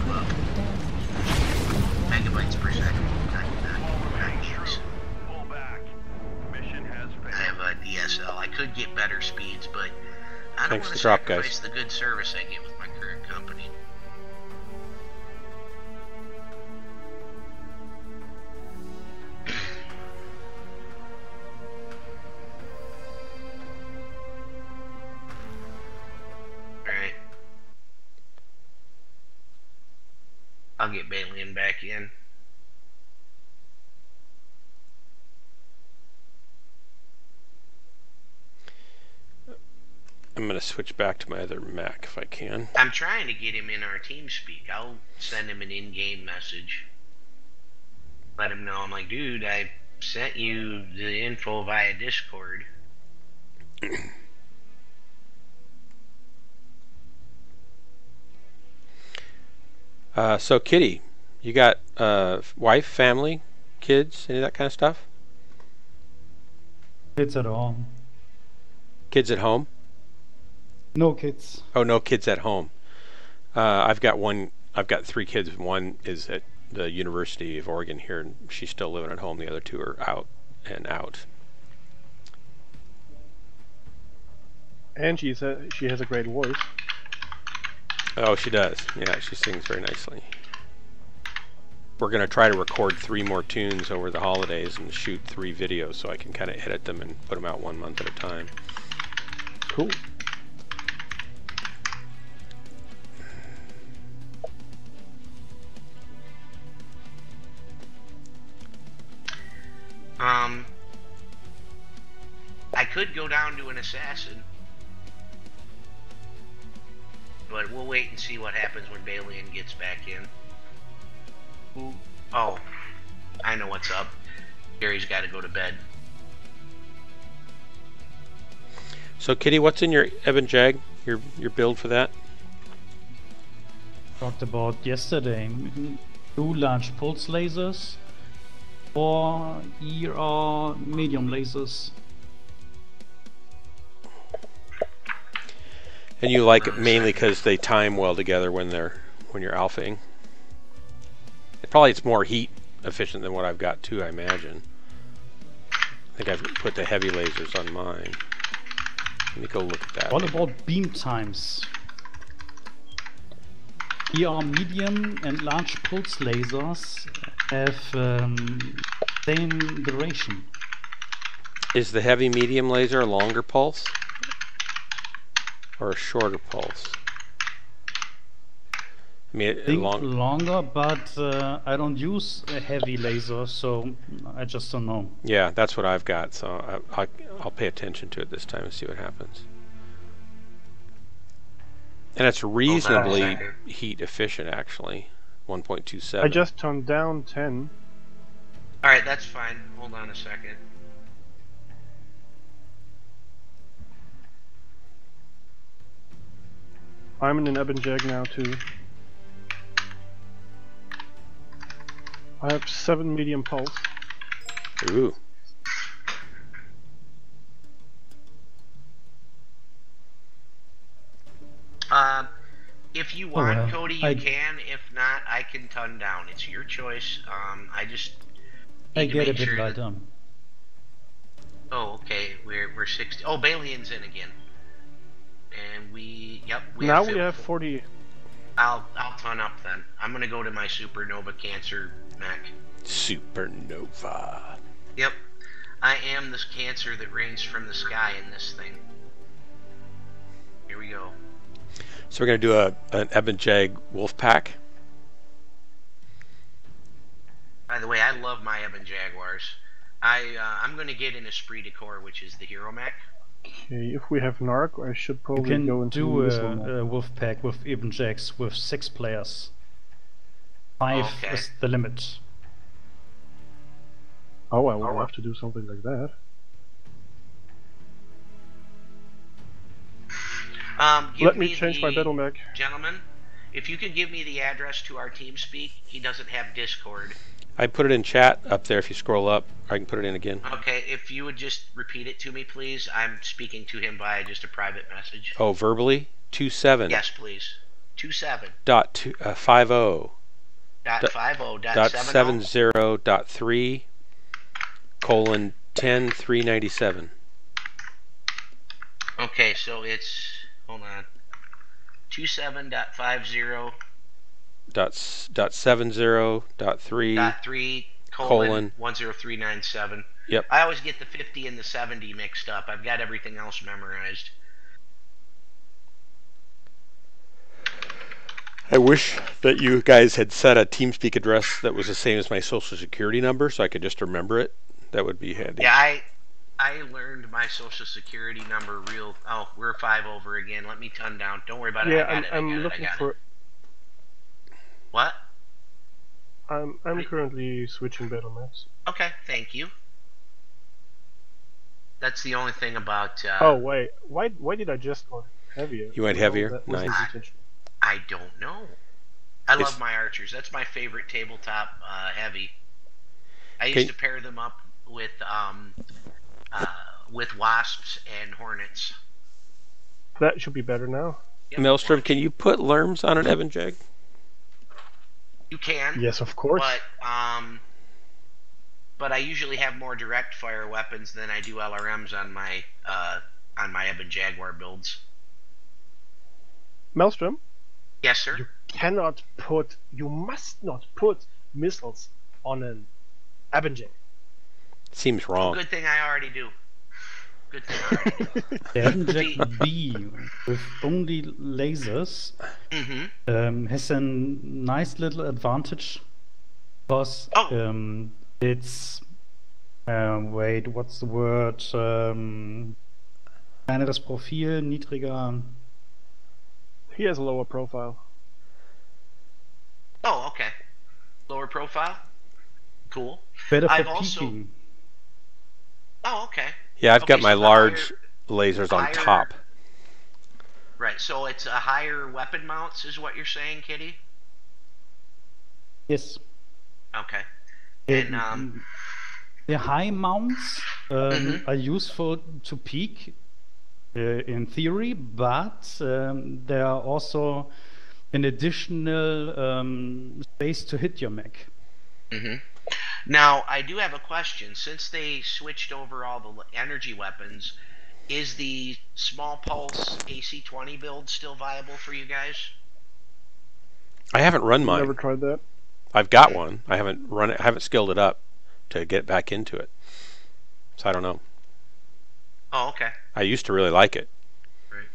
E: Megabytes per second. I have a DSL. I could get better speeds, but I don't
B: Thanks
E: want
B: to
E: to
B: drop,
E: sacrifice
B: guys.
E: the good service I get with my current company. Alright. I'll get Balian back in.
B: I'm going to switch back to my other Mech if I can.
E: I'm trying to get him in our TeamSpeak. I'll send him an in-game message. Let him know. I'm like, dude, I sent you the info via Discord.
B: So, Kitty, you got wife, family, kids, any of that kind of stuff?
J: Kids at home.
B: Kids at home?
J: No kids.
B: Oh, no kids at home. I've got 3 kids. One is at the University of Oregon here, and she's still living at home. The other 2 are out and out.
C: And she has a great voice.
B: Oh, she does. Yeah, she sings very nicely. We're going to try to record 3 more tunes over the holidays and shoot 3 videos so I can kind of edit them and put them out 1 month at a time.
C: Cool.
E: I could go down to an assassin, but we'll wait and see what happens when Balian gets back in. Who? Oh, I know what's up. Gary's got to go to bed.
B: So, Kitty, what's in your Evan Jag? Your build for that?
J: Talked about yesterday. 2 large pulse lasers, 4 ER medium lasers.
B: And you like it mainly because they time well together when you're alphaing. Probably it's more heat efficient than what I've got too, I imagine. I think I've put the heavy lasers on mine. Let me go look at that.
J: What about beam times? ER medium and large pulse lasers have same duration.
B: Is the heavy medium laser a longer pulse or a shorter pulse? I mean,
J: I think longer, but I don't use a heavy laser, so I just don't know.
B: yeah, that's what I've got. So I'll pay attention to it this time and see what happens. And it's reasonably heat efficient, actually. 1.27.
C: I just turned down 10.
E: Alright, that's fine. Hold on a second.
C: I'm in an Ebb and Jag now too. I have 7 medium pulse.
B: Ooh.
E: If you want,
J: well,
E: Cody, you can. If not, I can ton down. It's your choice. I just
J: I
E: need to
J: get a
E: make
J: bit
E: sure
J: lighter.
E: that... Oh, okay. We're 60. Oh, Balian's in again. And we
C: now
E: have
C: we have 40.
E: I'll ton up then. I'm gonna go to my Supernova Cancer mech.
B: Supernova.
E: Yep. I am this cancer that rains from the sky in this thing. Here we go.
B: So we're going to do an Ebb and Jag wolf pack.
E: By the way, I love my Ebb and Jaguars. I'm going to get an Esprit de Corps, which is the hero mech.
C: Okay, if we have Narc, I should
J: You
C: probably
J: can
C: go into
J: do
C: missile mech.
J: a wolf pack with Eben Jacks with 6 players. 5
E: Okay.
J: is the limit.
C: Oh, I would love to do something like that. Let me change my battle mech.
E: Gentlemen, if you could give me the address to our TeamSpeak, he doesn't have Discord.
B: I put it in chat up there if you scroll up. I can put it in again.
E: Okay, if you would just repeat it to me, please. I'm speaking to him via just a private message.
B: Oh, verbally? 27.
E: Yes, please. 27.
B: Dot 50.
E: Dot 50.
B: Dot 70. Dot 3. Colon 10 397.
E: Okay, so it's... Hold on. 27.50.
B: Dot 70. Dot 3.
E: Dot 3 colon 10397.
B: Yep.
E: I always get the 50 and the 70 mixed up. I've got everything else memorized.
B: I wish that you guys had set a TeamSpeak address that was the same as my social security number so I could just remember it. That would be handy.
E: Yeah, I learned my social security number real... Oh, we're 5 over again. Let me ton down. Don't worry about it.
C: Yeah,
E: I got it.
C: I'm looking for.
E: What?
C: I'm currently switching battle mechs.
E: Okay, thank you. That's the only thing about...
C: oh, wait. Why did I just go heavier?
B: You went heavier?
C: That wasn't
B: Nice.
C: intentional.
E: I don't know. I love my archers. That's my favorite tabletop heavy. I used to pair them up with wasps and hornets.
C: That should be better now.
E: Yep.
B: Maelstrom, can you put Lerms on an Ebb and Jag?
E: You can.
C: Yes, of course.
E: But I usually have more direct fire weapons than I do LRMs on my Ebb and Jaguar builds.
C: Maelstrom?
E: Yes, sir.
C: You must not put missiles on an Ebb and Jag.
B: Seems wrong.
E: Good thing I already do. Good thing I already do.
J: The Eben Jack B with only lasers has a nice little advantage because it's wait, what's the word? Kleineres Profil, niedriger.
C: He has a lower profile.
E: Oh, okay. Lower profile? Cool.
J: Better for
E: I've also...
J: peeking.
E: Oh, okay.
B: Yeah, I've got my
E: so
B: large lasers on top.
E: Right, so it's a higher weapon mounts is what you're saying, Kitty?
J: Yes.
E: Okay.
J: And the high mounts are useful to peak in theory, but there are also an additional space to hit your mech.
E: Now, I do have a question. Since they switched over all the energy weapons, is the small pulse AC-20 build still viable for you guys?
B: I haven't run mine.
C: Never tried that.
B: I've got one. I haven't run it. I haven't skilled it up to get back into it. So I don't know.
E: Oh, okay.
B: I used to really like it.
E: Right.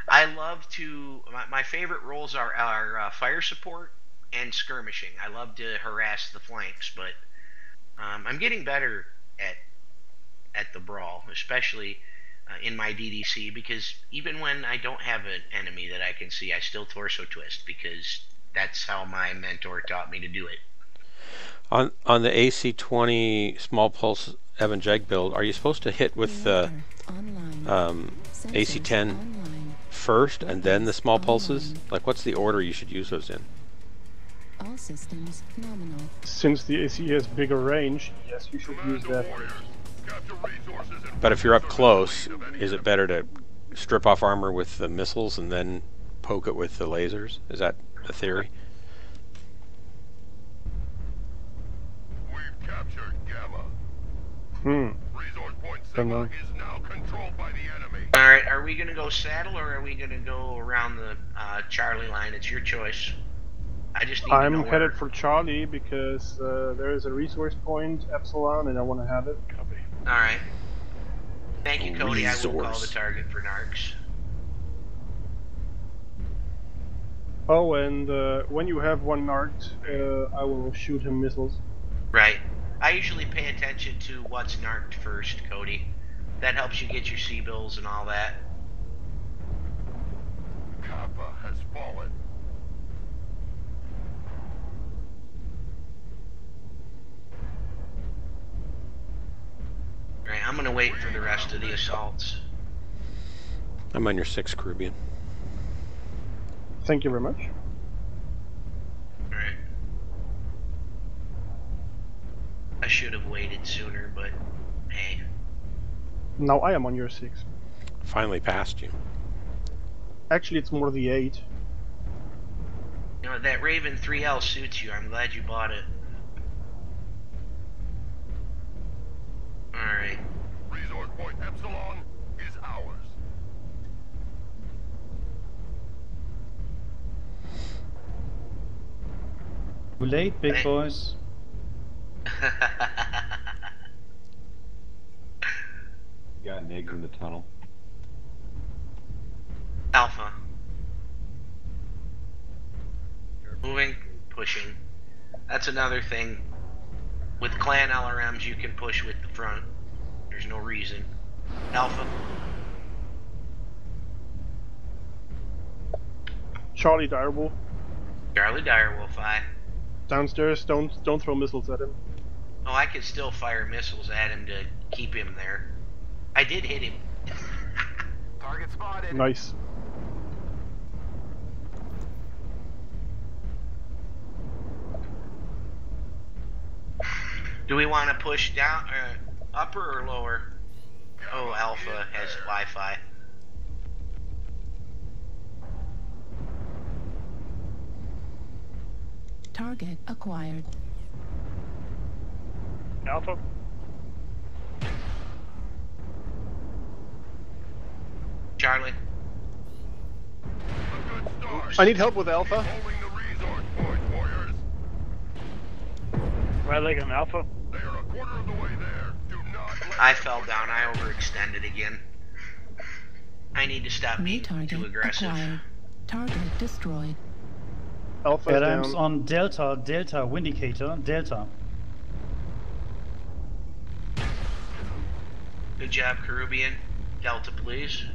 E: I love to. My favorite roles are fire support and skirmishing. I love to harass the flanks, but I'm getting better at the brawl, especially in my DDC, because even when I don't have an enemy that I can see, I still torso twist because that's how my mentor taught me to do it.
B: On the AC-20 small pulse Evan Jeg build, are you supposed to hit with the AC-10 first and then the small pulses? Like, what's the order you should use those in?
I: All systems nominal.
C: Since the AC has bigger range, yes, you should use that.
B: But if you're up close, is it better to strip off armor with the missiles and then poke it with the lasers? Is that a theory?
G: We've captured Gamma. Resource point Sigma is now controlled by the enemy.
E: All right, are we gonna go saddle or are we gonna go around the Charlie line? It's your choice. I just need to know
C: I'm
E: where.
C: headed for Charlie because there is a resource point, Epsilon, and I want to have it.
F: Copy.
E: All right. Thank you, Cody. I will call the
B: Resource.
E: target for narcs.
C: Oh, and when you have one narked, I will shoot him missiles.
E: Right. I usually pay attention to what's narked first, Cody. That helps you get your C-bills and all that.
G: Kappa has fallen.
E: Alright, I'm gonna wait for the rest of the assaults.
B: I'm on your 6th Caribbean.
C: Thank you very much.
E: Alright. I should have waited sooner, but hey.
C: Now I am on your 6.
B: Finally passed you.
C: Actually, it's more the 8.
E: You know, that Raven 3L suits you. I'm glad you bought it. Alright.
G: Resource point Epsilon is ours.
J: Too late, big boys.
K: Got nigged in the tunnel.
E: Alpha. Moving, pushing. That's another thing. With clan LRMs, you can push with the front. There's no reason. Alpha.
C: Charlie Direwolf.
E: Charlie Direwolf, aye.
C: Downstairs, don't throw missiles at him.
E: Oh, I could still fire missiles at him to keep him there. I did hit him.
G: Target spotted.
C: Nice.
E: Do we want to push down, upper or lower? Oh, Alpha has Wi-Fi.
I: Target acquired.
F: Alpha.
E: Charlie.
G: A good start.
C: I need help with Alpha.
G: Holding the resource point, warriors.
F: Right leg on Alpha.
G: They are a quarter of the way there. Do not let
E: I fell down. I overextended again. I need to stop
I: New
E: being
I: target
E: too aggressive.
I: acquired. Target destroyed.
C: Alpha's
J: Adams
C: down.
J: on Delta, Delta, Windicator, Delta.
E: Good job, Caribbean. Delta, please.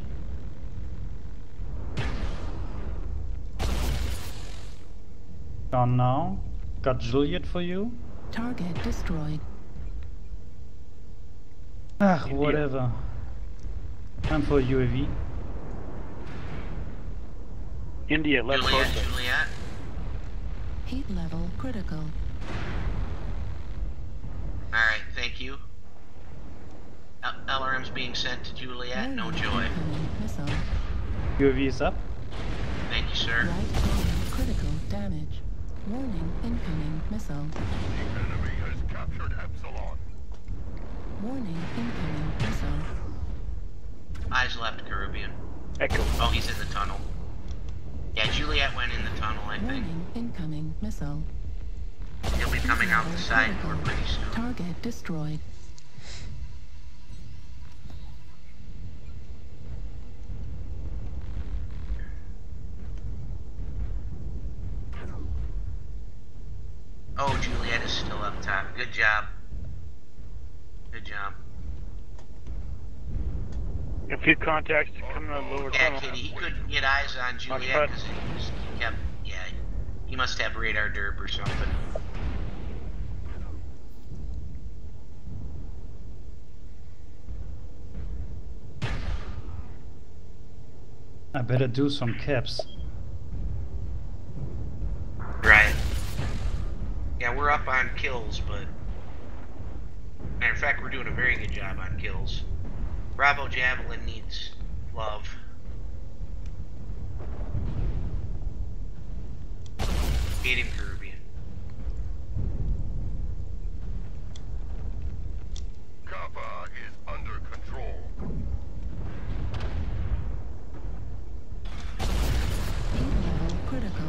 J: Gone now. Got Juliet for you.
I: Target destroyed.
J: Ah, whatever. Time for UAV.
F: India, left
E: Juliet,
F: torso.
E: Juliet.
I: Heat level critical.
E: Alright, thank you. LRM's being sent to Juliet. No
I: Warning
E: joy.
I: incoming missile.
J: UAV is up.
E: Thank you, sir.
I: Right arm critical damage. Warning incoming missile.
G: The enemy has captured Epsilon.
I: Warning incoming missile.
E: Eyes left, Caribbean.
F: Echo.
E: Oh, he's in the tunnel. Yeah, Juliet went in the tunnel, I think.
I: Warning incoming missile.
E: be coming out the side door pretty soon.
I: Target destroyed.
E: Oh, Juliet is still up top. Good job. Good job.
F: A few contacts coming out of the lower
E: Yeah,
F: tunnel.
E: Kitty, he couldn't get eyes on Juliet because he kept, yeah, he must have radar derp or something.
J: I better do some caps.
E: Right. Yeah, we're up on kills, but... Matter of fact, we're doing a very good job on kills. Bravo Javelin needs love. Hate him, Caribbean.
G: Kappa is under control.
I: Heat level critical.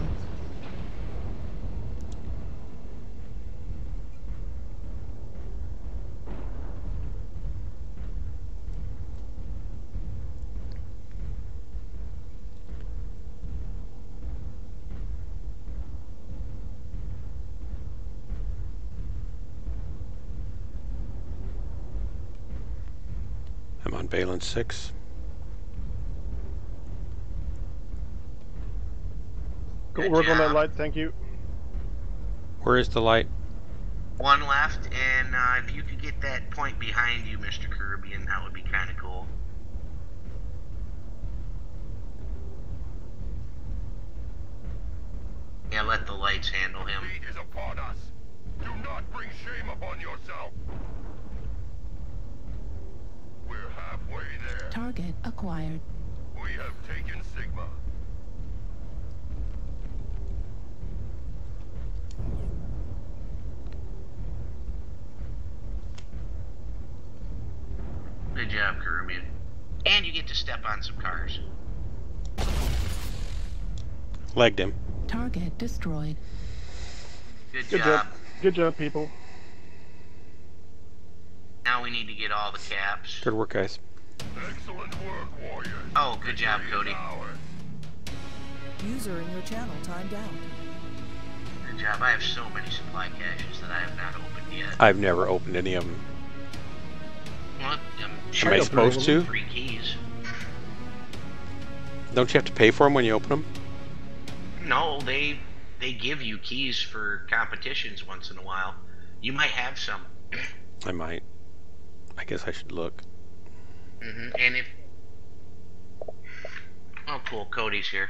B: I'm on Valence 6.
C: Good work on that light, thank you.
B: Where is the light?
E: One left, and if you could get that point behind you, Mr. Caribbean, that would be kind of cool. Yeah, let the lights handle him.
G: Fate is upon us. Do not bring shame upon yourself. We're halfway there.
I: Target acquired.
G: We have taken Sigma.
E: Good job, Caribbean. And you get to step on some cars.
B: Legged him.
I: Target destroyed.
E: Good
C: Good
E: job.
C: job. Good job, people.
E: Now we need to get all the caps.
B: Good work, guys.
G: Excellent work, warriors.
E: Oh, good job, Cody.
A: User in your channel timed out.
E: Good job. I have so many supply caches that I have not opened yet.
B: I've never opened any of them.
E: What?
B: Am I supposed to?
E: 3 keys.
B: Don't you have to pay for them when you open them?
E: No, they give you keys for competitions once in a while. You might have some.
B: I might. I guess I should look.
E: And if... Oh, cool. Cody's here.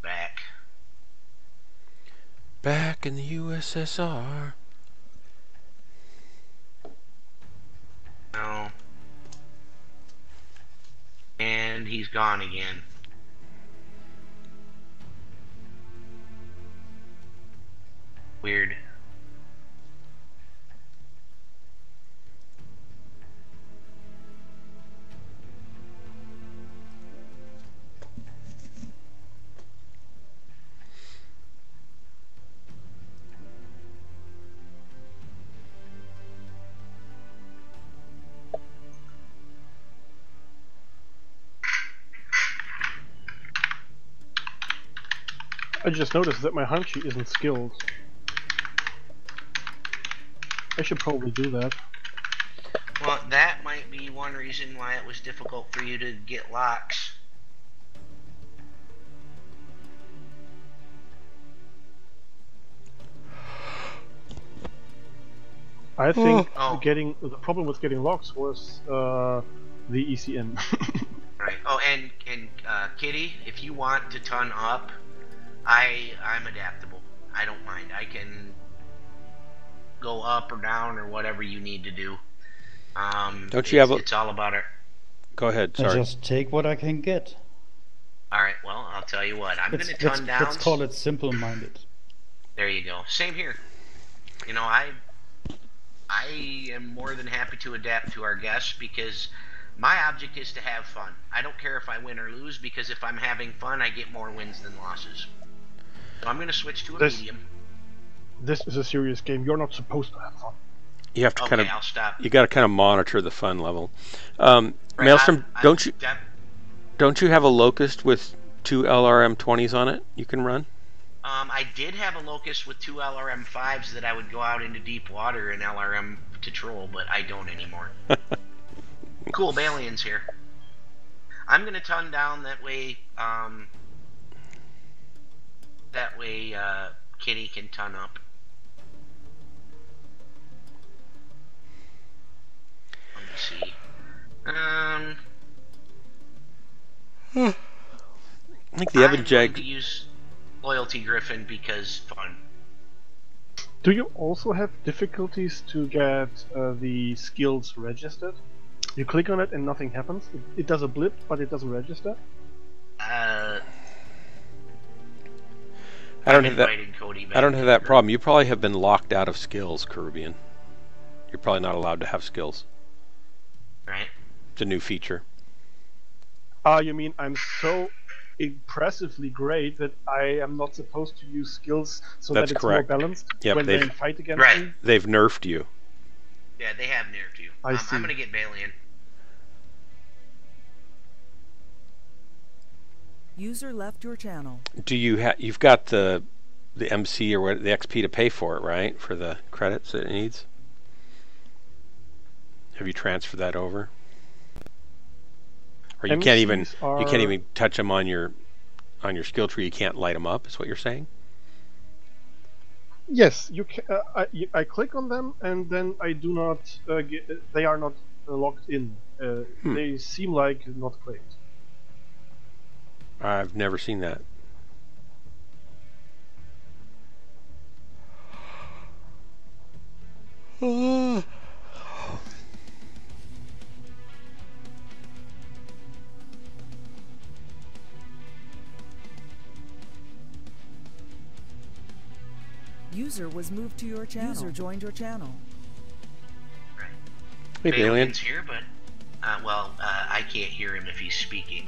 E: Back.
B: Back in the USSR.
E: No. And he's gone again. Weird.
C: I just noticed that my Hanshi isn't skilled. I should probably do that.
E: Well, that might be one reason why it was difficult for you to get locks.
C: I think the problem with getting locks was the ECN.
E: Right. Oh, and Kitty, if you want to ton up, I'm adaptable. I don't mind. I can go up or down or whatever you need to do.
B: Don't you have a...
E: It's all about it.
B: Go ahead,
J: I
B: sorry.
J: just take what I can get.
E: Alright, well, I'll tell you what. I'm going to ton down.
J: Let's call it simple-minded.
E: There you go. Same here. You know, I am more than happy to adapt to our guests because My object is to have fun. I don't care if I win or lose, because if I'm having fun, I get more wins than losses. So I'm going to switch to a medium.
C: This is a serious game. You're not supposed to have fun.
B: You have to kind of.
E: I'll stop.
B: You got to kind of monitor the fun level. Maelstrom, don't you have a Locust with 2 LRM-20s on it you can run?
E: I did have a Locust with 2 LRM-5s that I would go out into deep water and LRM to troll, but I don't anymore. Cool, Balian's here. I'm gonna ton down that way. Kitty can ton up. Let me see.
B: I think the Evan Jag.
E: I'm going to use Loyalty Griffin because fun.
C: Do you also have difficulties to get the skills registered? You click on it and nothing happens. It does a blip, but it doesn't register.
B: I don't have that problem. You probably have been locked out of skills, Caribbean. You're probably not allowed to have skills.
E: Right.
B: It's a new feature.
C: You mean I'm so impressively great that I am not supposed to use skills so
B: That's
C: that it's
B: correct.
C: more balanced
B: Yep,
C: when they fight against me?
B: They've nerfed you.
E: Yeah, they have nerfed you.
C: I see.
E: I'm going to get Balian.
A: User left your channel.
B: Do you you've got the MC or what, the XP to pay for it, right? For the credits that it needs? Have you transferred that over? Or you can't even touch them on your skill tree. You can't light them up. Is what you're saying?
C: Yes, you can. I click on them and then I do not. They are not locked in. They seem like not claimed.
B: I've never seen that.
A: User was moved to your channel. User joined your channel.
E: Right.
B: Hey,
E: Balian's here, but I can't hear him if he's speaking.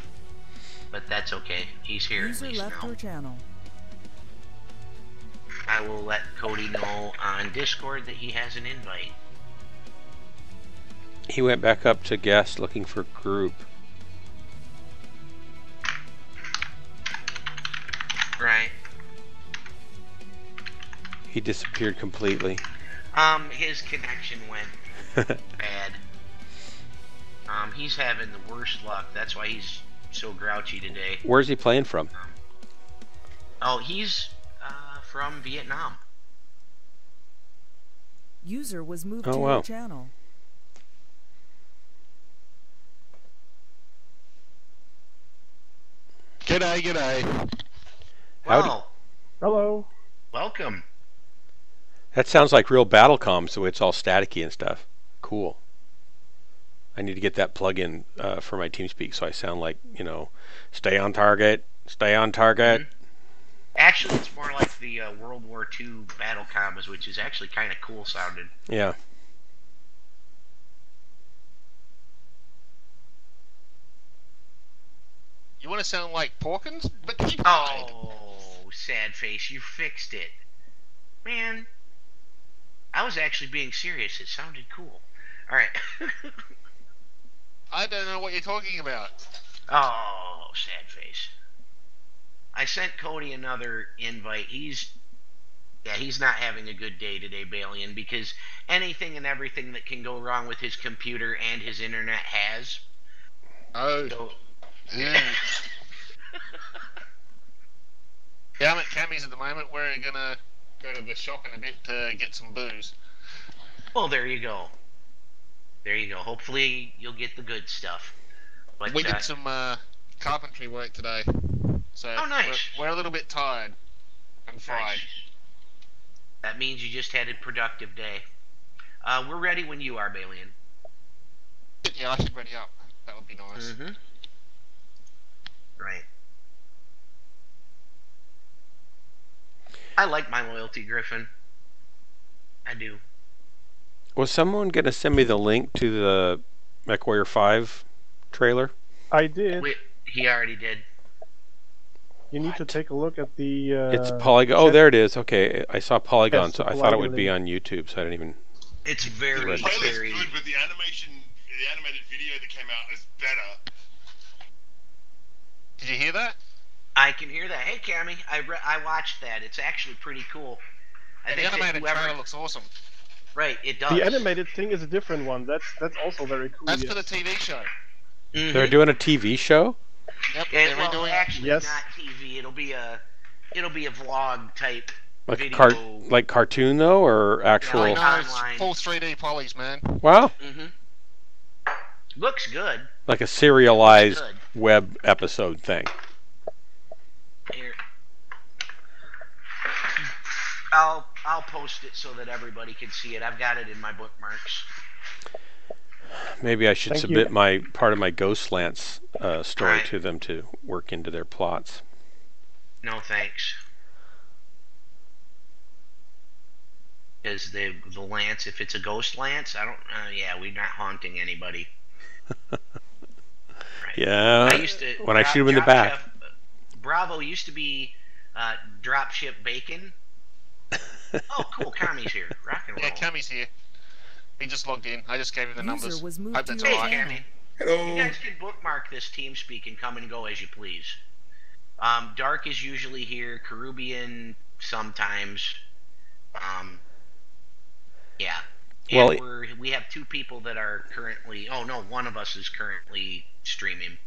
E: But that's okay. He's here
A: User
E: at least
A: left
E: now.
A: your channel.
E: I will let Cody know on Discord that he has an invite.
B: He went back up to guest looking for group.
E: Right.
B: He disappeared completely.
E: His connection went bad. He's having the worst luck. That's why he's so grouchy today.
B: Where's he playing from?
E: He's from Vietnam.
A: User was moved to your channel.
L: G'day, g'day.
E: Well,
C: hello.
E: Welcome.
B: That sounds like real Battlecom, so it's all staticky and stuff. Cool. I need to get that plug-in for my TeamSpeak so I sound like, stay on target, stay on target.
E: Mm-hmm. Actually, it's more like the World War II battle combos, which is actually kind of cool sounding.
B: Yeah.
L: You want to sound like Porkins? But keep
E: sad face, you fixed it. Man, I was actually being serious. It sounded cool. Alright.
L: I don't know what you're talking about.
E: Oh, sad face. I sent Cody another invite. He's not having a good day today, Balian, because anything and everything that can go wrong with his computer and his internet has.
L: Oh.
E: So,
L: yeah. Yeah, I'm at Cammy's at the moment. We're gonna go to the shop in a bit to get some booze.
E: Well, there you go. There you go. Hopefully you'll get the good stuff. But,
L: we did some carpentry work today. So
E: nice.
L: We're a little bit tired and fried.
E: Nice. That means you just had a productive day. We're ready when you are, Balian.
L: Yeah, I should ready up. That would be nice.
E: Mm-hmm. Right. I like my loyalty, Griffin. I do.
B: Was someone going to send me the link to the MechWarrior 5 trailer?
C: I did.
E: He already did.
C: You need to take a look at the.
B: It's Polygon. Oh, there it is. Okay, I saw Polygon,
C: Yes,
B: so I thought it would be on YouTube, so I didn't even.
E: It's very,
G: The trailer's
E: very.
G: good, but the animated video that came out is better.
L: Did you hear that?
E: I can hear that. Hey, Cammy, I watched that. It's actually pretty cool. I think
L: The animated
E: whoever,
L: trailer looks awesome.
E: Right, it does.
C: The animated thing is a different one. That's also very cool.
L: That's
C: yes.
L: for the TV show.
E: Mhm.
B: They're doing a TV show.
L: Yep,
E: And,
L: they're
E: well,
L: redoing
E: actually,
C: Yes.
E: not TV. It'll be a vlog type
B: Like
E: video.
B: like cartoon though, or actual.
E: like
L: No, it's
E: online.
L: full 3D polys, man.
B: Wow.
E: Looks good.
B: Like a serialized
E: Good.
B: web episode thing.
E: Here. I'll post it so that everybody can see it. I've got it in my bookmarks.
B: Maybe I should
C: Thank
B: submit
C: you.
B: my part of my Ghost Lance story
E: Alright.
B: to them to work into their plots.
E: No thanks. Is the lance? If it's a ghost lance, I don't. Yeah, we're not haunting anybody.
B: Yeah.
E: I used to
B: when I shoot him in the
E: Drop
B: back.
E: Chef, Bravo used to be dropship bacon. Oh, cool. Kami's here. Rock and roll.
L: Yeah, Cammy's here. He just logged in. I just gave him the
A: User
L: numbers.
A: was moved
L: Hope
A: to
L: that's
A: your
L: alright.
A: channel.
G: Hello.
E: You guys can bookmark this TeamSpeak and come and go as you please. Dark is usually here. Carubian sometimes. Yeah. And
B: Well,
E: we have two people that are currently. Oh no, one of us is currently streaming.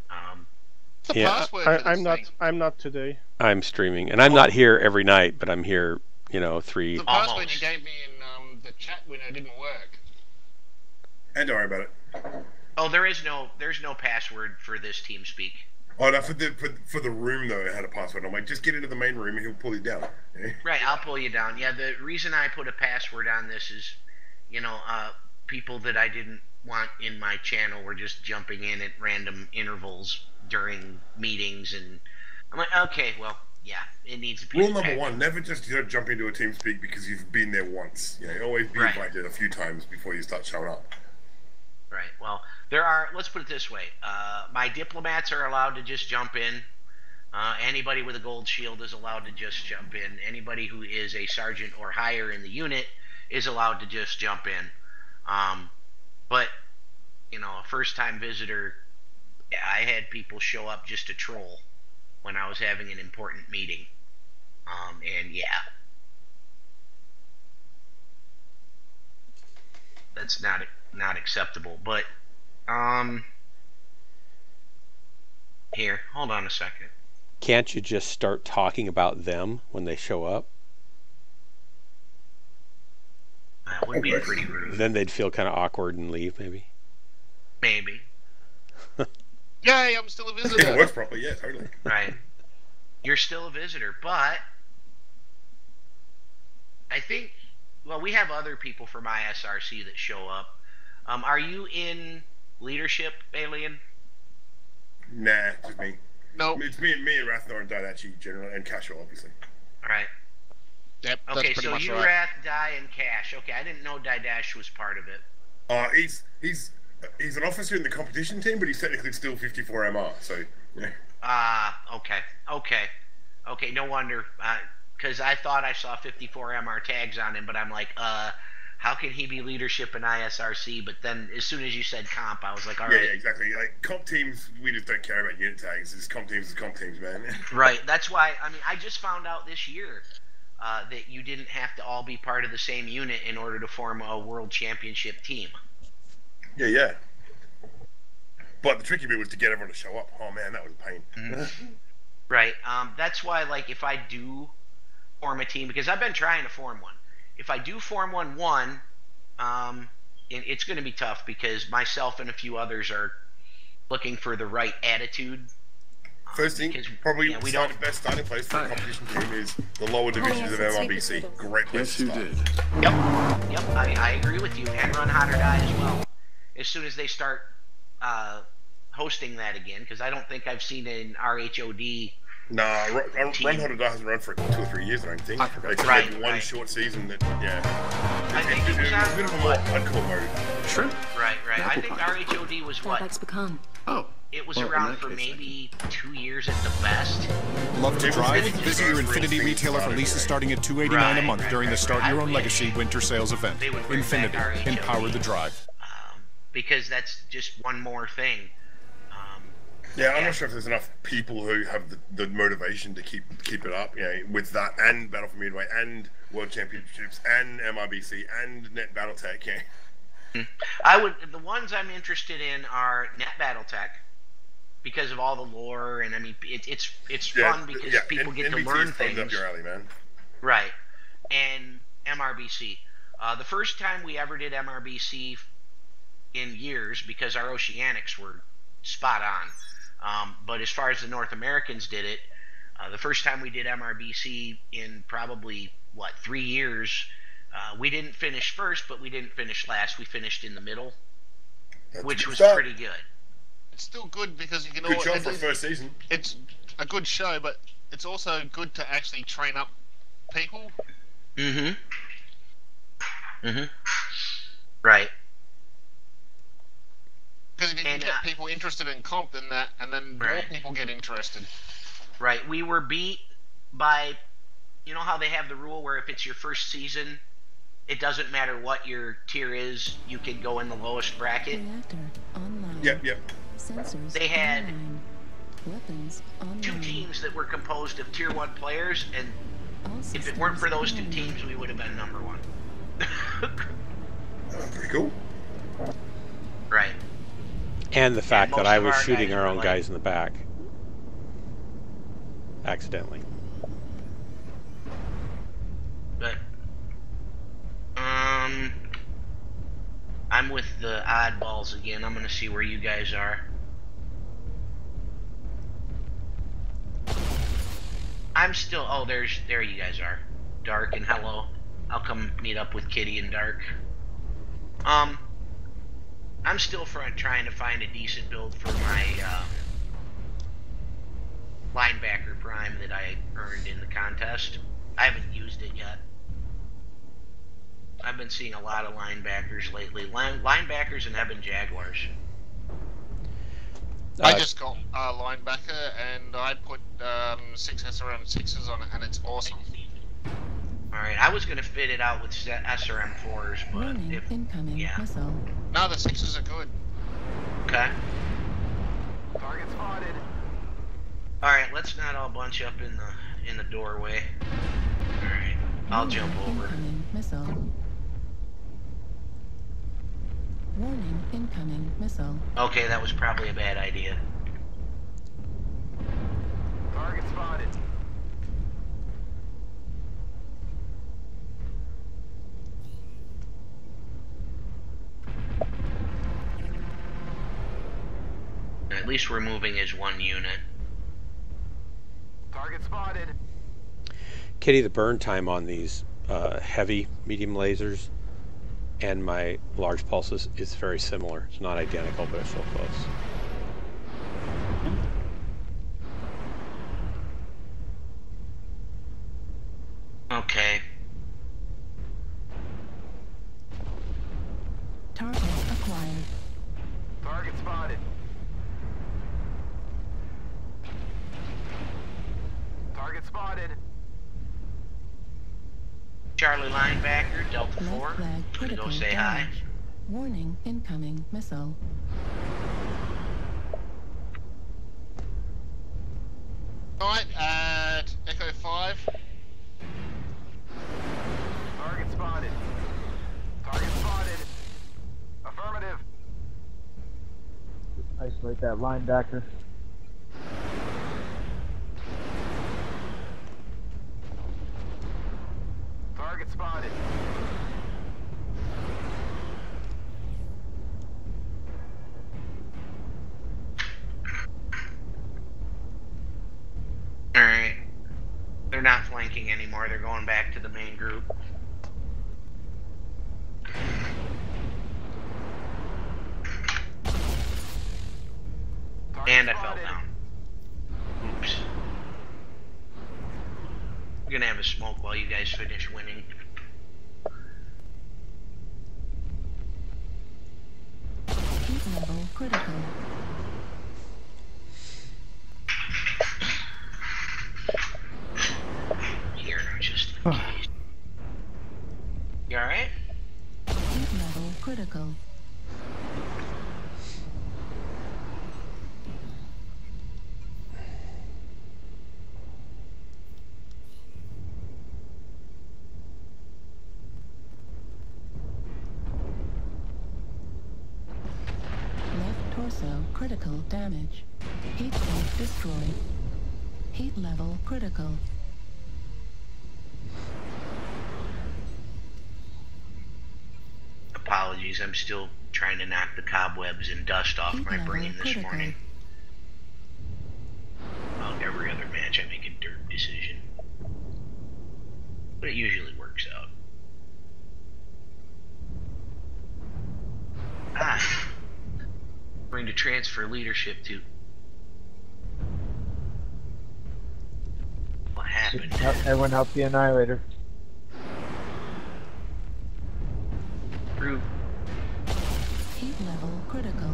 L: What's the
B: Yeah,
L: password for this
C: I'm not.
L: thing?
C: I'm not today.
B: I'm streaming, and I'm not here every night, but I'm here. Three.
L: The password
E: Almost.
L: you gave me in the chat window didn't work.
G: And don't worry about it.
E: Oh, there's no password for this TeamSpeak.
G: Oh, no, for the room though, it had a password. I'm like, just get into the main room and he'll pull you down. Yeah.
E: Right, I'll pull you down. Yeah, the reason I put a password on this is, people that I didn't want in my channel were just jumping in at random intervals during meetings, and I'm like, okay, well, yeah, it needs to be.
G: Rule number one: never just jump into a TeamSpeak because you've been there once. Always be
E: Right.
G: invited a few times before you start showing up.
E: Right. Well, there are. Let's put it this way: my diplomats are allowed to just jump in. Anybody with a gold shield is allowed to just jump in. Anybody who is a sergeant or higher in the unit is allowed to just jump in. But a first-time visitor, yeah, I had people show up just to troll when I was having an important meeting. And yeah, that's not acceptable. But here, hold on a second.
B: Can't you just start talking about them when they show up?
E: That would be pretty rude.
B: Then they'd feel kind of awkward and leave, maybe.
E: Maybe.
L: Yay, I'm still a
G: If it
L: visitor.
G: works properly, yeah, totally.
E: Right. You're still a visitor, but I think, well, we have other people from ISRC that show up. Are you in leadership, Alien?
G: Nah, just me.
L: Nope.
G: It's me and Rathnar and Didachi generally, and Casual, obviously.
E: All right.
L: Yep, that's
E: Okay,
L: pretty
E: so
L: much
E: you,
L: right.
E: Wrath, Die, and Cash. Okay, I didn't know Didash was part of it.
G: He's an officer in the competition team, but he's technically still 54 MR. So yeah. Okay. No wonder, because I thought I saw 54 MR tags on him, but I'm like, how can he be leadership in ISRC? But then, as soon as you said comp, I was like, all right. Yeah, exactly. Like comp teams, we just don't care about unit tags. It's comp teams, man.
E: Right. That's why. I mean, I just found out this year that you didn't have to all be part of the same unit in order to form a world championship team.
G: Yeah. But the tricky bit was to get everyone to show up. Oh man, that was a pain.
E: Mm-hmm. Right. That's why, like, if I do form a team, because I've been trying to form one. If I do form one, it's going to be tough because myself and a few others are looking for the right attitude.
G: First thing, probably
E: we
G: the best starting place for a competition team is the lower divisions of MRBC. Great place to start.
E: Yep. I agree with you. And Run Hot or Die as well. As soon as they start hosting that again, because I don't think I've seen an RHOD
G: Nah, Run Hunter hasn't run for 2 or 3 years, I don't think. Except maybe one short season that,
E: I think it was
G: a bit of a more hardcore mode.
M: Sure.
E: Right. I think RHOD was what?
M: Oh.
E: It was around for maybe 2 years at the best.
N: Love to drive? Visit your Infinity retailer for leases starting at $289 a month during the Start Your Own Legacy Winter Sales event. Infinity, empower the drive.
E: Because that's just one more thing.
G: I'm not sure if there's enough people who have the motivation to keep it up, with that and Battle for Midway and World Championships and MRBC and Net BattleTech.
E: The ones I'm interested in are Net BattleTech because of all the lore, and I mean it's fun because people get to learn things.
G: Up your alley, man.
E: Right, and MRBC. The first time we ever did MRBC in years, because our Oceanics were spot on. But as far as the North Americans did it, the first time we did MRBC in probably, 3 years, we didn't finish first, but we didn't finish last. We finished in the middle, which was pretty good.
L: It's still good because you can
G: good job for first season.
L: It's a good show, but it's also good to actually train up people.
E: Right.
L: Because if you can get people interested in comp, then more people get interested.
E: Right. We were beat by, you know how they have the rule where if it's your first season, it doesn't matter what your tier is, you can go in the lowest bracket.
G: Yep.
E: They had 2 teams that were composed of tier 1 players, and if it weren't for those 2 teams, we would have been number 1.
G: Pretty cool.
E: Right.
B: And the fact that I was shooting our own guys in the back. Accidentally.
E: But, I'm with the oddballs again. I'm going to see where you guys are. I'm still, there you guys are. Dark and hello. I'll come meet up with Kitty and Dark. I'm still trying to find a decent build for my linebacker prime that I earned in the contest. I haven't used it yet. I've been seeing a lot of linebackers lately. Linebackers and Eben Jaguars.
L: I just got a linebacker and I put 6 SRM 6s on it, and it's awesome.
E: Alright, I was going to fit it out with SRM 4s, but
L: No, the 6s are good.
E: Okay. Target spotted. Alright, let's not all bunch up in the doorway. Alright, I'll jump over.
I: Missile. Warning, incoming missile.
E: Okay, that was probably a bad idea. Target spotted. At least we're moving as one unit. Target spotted.
B: Kitty, the burn time on these heavy medium lasers and my large pulses is very similar. It's not identical, but it's so close.
E: Okay.
I: Target acquired.
E: Target spotted. Target spotted. Charlie linebacker, Delta 4. Gonna go say hi.
I: Warning, incoming missile.
L: Alright, at Echo 5.
E: Target spotted. Target spotted. Affirmative.
O: Isolate that linebacker.
E: Target spotted. Alright. They're not flanking anymore. They're going back to the main group. And I fell down. Oops. We're gonna have a smoke while you guys finish winning.
I: Heat level critical.
E: Here, just in case. You alright?
I: Heat level critical. Left torso critical damage. Heat sink destroyed. Heat level critical.
E: Apologies, I'm still trying to knock the cobwebs and dust off my brain this morning. Well, every other match I make a dirt decision. But it usually works out. Going to transfer leadership to... What happened?
O: Everyone help the Annihilator.
E: Through.
I: Heat level critical.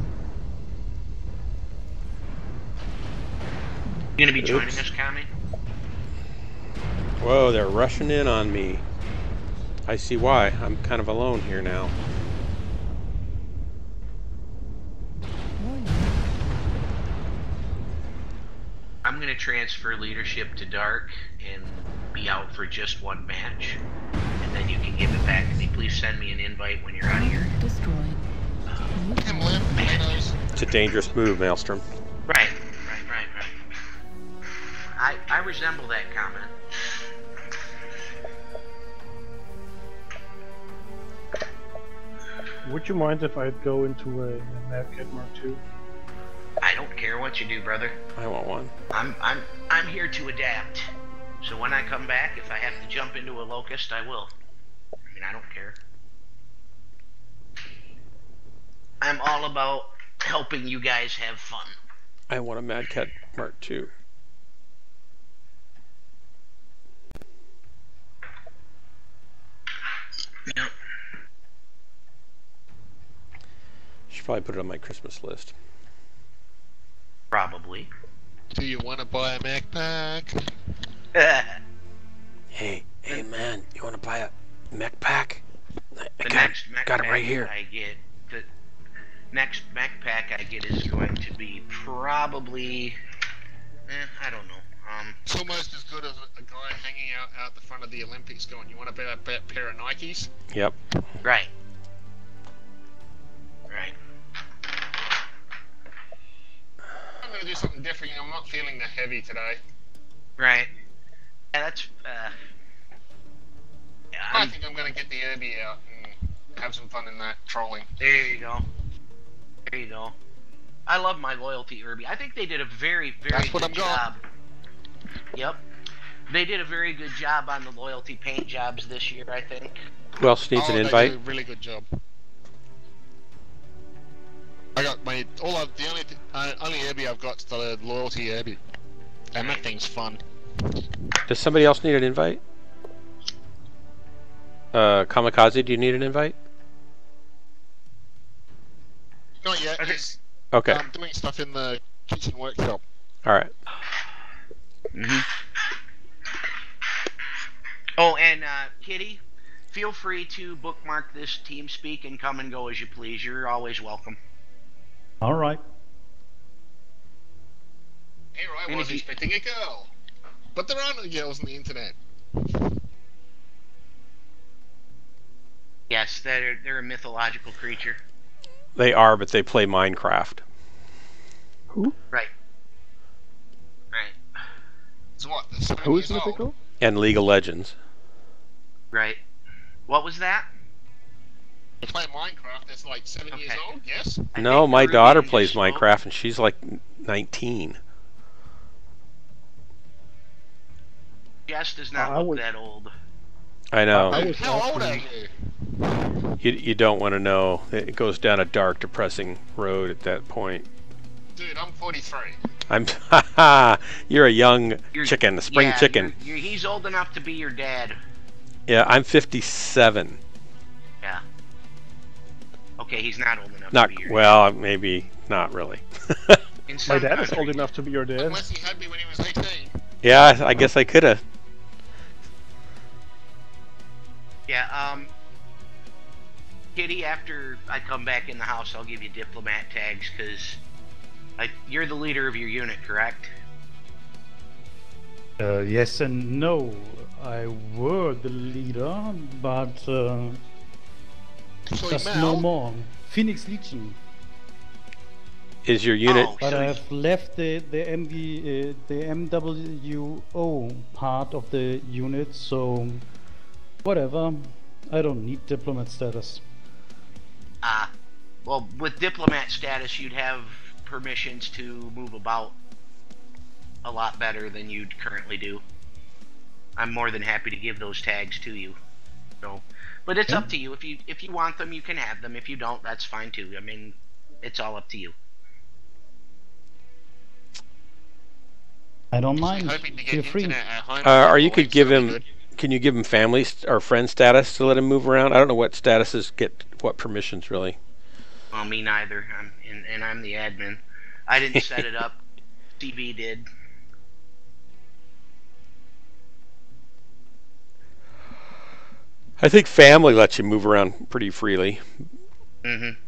E: You gonna be joining us, Kami?
B: Whoa, they're rushing in on me. I see why. I'm kind of alone here now.
E: I'm going to transfer leadership to Dark and be out for just one match. And then you can give it back to me. Please send me an invite when you're out of here.
I: Destroyed.
B: It's a dangerous move, Maelstrom.
E: Right. I resemble that comment.
C: Would you mind if I'd go into a Mavcat Mark II?
E: I don't care what you do, brother.
B: I want one.
E: I'm here to adapt. So when I come back, if I have to jump into a Locust, I will. I mean, I don't care. I'm all about helping you guys have fun.
B: I want a Mad Cat Mark II.
E: Yep.
B: Should probably put it on my Christmas list.
E: Probably.
L: Do you want to buy a Mech pack?
B: Hey man, you want to buy a Mech pack?
E: The next Mech
B: got it
E: pack
B: right here.
E: I get, the next Mech pack I get is going to be probably, I don't know.
L: It's almost as good as a guy hanging out the front of the Olympics going, you want to buy a pair of Nikes?
B: Yep.
E: Right.
L: I'm going to do something different. I'm not feeling that heavy today.
E: Right. Yeah, that's,
L: I think I'm going to get the Irby out and have some fun in that trolling.
E: There you go. I love my loyalty Irby. I think they did a very, very good job. Yep. They did a very good job on the loyalty paint jobs this year, I think.
B: Who else needs an invite?
L: They did a really good job. I got my the only Irby I've got is the loyalty Irby, and that thing's fun.
B: Does somebody else need an invite? Kamikaze, do you need an invite?
L: Not yet.
B: Okay.
L: I'm doing stuff in the kitchen workshop.
B: All right.
E: Oh, and Kitty, feel free to bookmark this TeamSpeak and come and go as you please. You're always welcome.
J: All right.
L: Here I was expecting a girl, but there are no girls on the internet.
E: Yes, they're a mythological creature.
B: They are, but they play Minecraft.
C: Who?
E: Right.
L: So what?
C: Who is mythical?
B: And League of Legends.
E: Right. What was that?
L: They play Minecraft. That's like 7 years old. Yes.
B: No, my daughter plays Minecraft, and she's like 19.
E: Jess does not look that old.
B: I know.
L: How old are you?
B: You don't want to know. It goes down a dark, depressing road at that point.
L: Dude, I'm 43.
B: You're a young chicken, a spring chicken.
E: He's old enough to be your dad.
B: Yeah, I'm 57.
E: Yeah. Okay, he's not old enough
B: Not
E: to be your
B: well, maybe not really.
C: My dad is old enough to be your dad.
L: Unless he had me when he was 18.
B: Yeah, I guess I could have.
E: Yeah, Kitty, after I come back in the house, I'll give you diplomat tags, because you're the leader of your unit, correct?
J: Yes and no. I were the leader, but just no more. Phoenix Legion.
B: Is your unit?
J: But I've left the MWO part of the unit, so whatever. I don't need diplomat status.
E: Well, with diplomat status, you'd have permissions to move about a lot better than you currently do. I'm more than happy to give those tags to you. So, but it's up to you. If you want them, you can have them. If you don't, that's fine too. I mean, it's all up to you.
J: I don't mind. Feel free.
B: Or you could give him. Can you give him family or friend status to let him move around? I don't know what statuses get what permissions really.
E: Well, me neither. I'm the admin. I didn't set it up. CB did.
B: I think family lets you move around pretty freely.
E: Mm-hmm.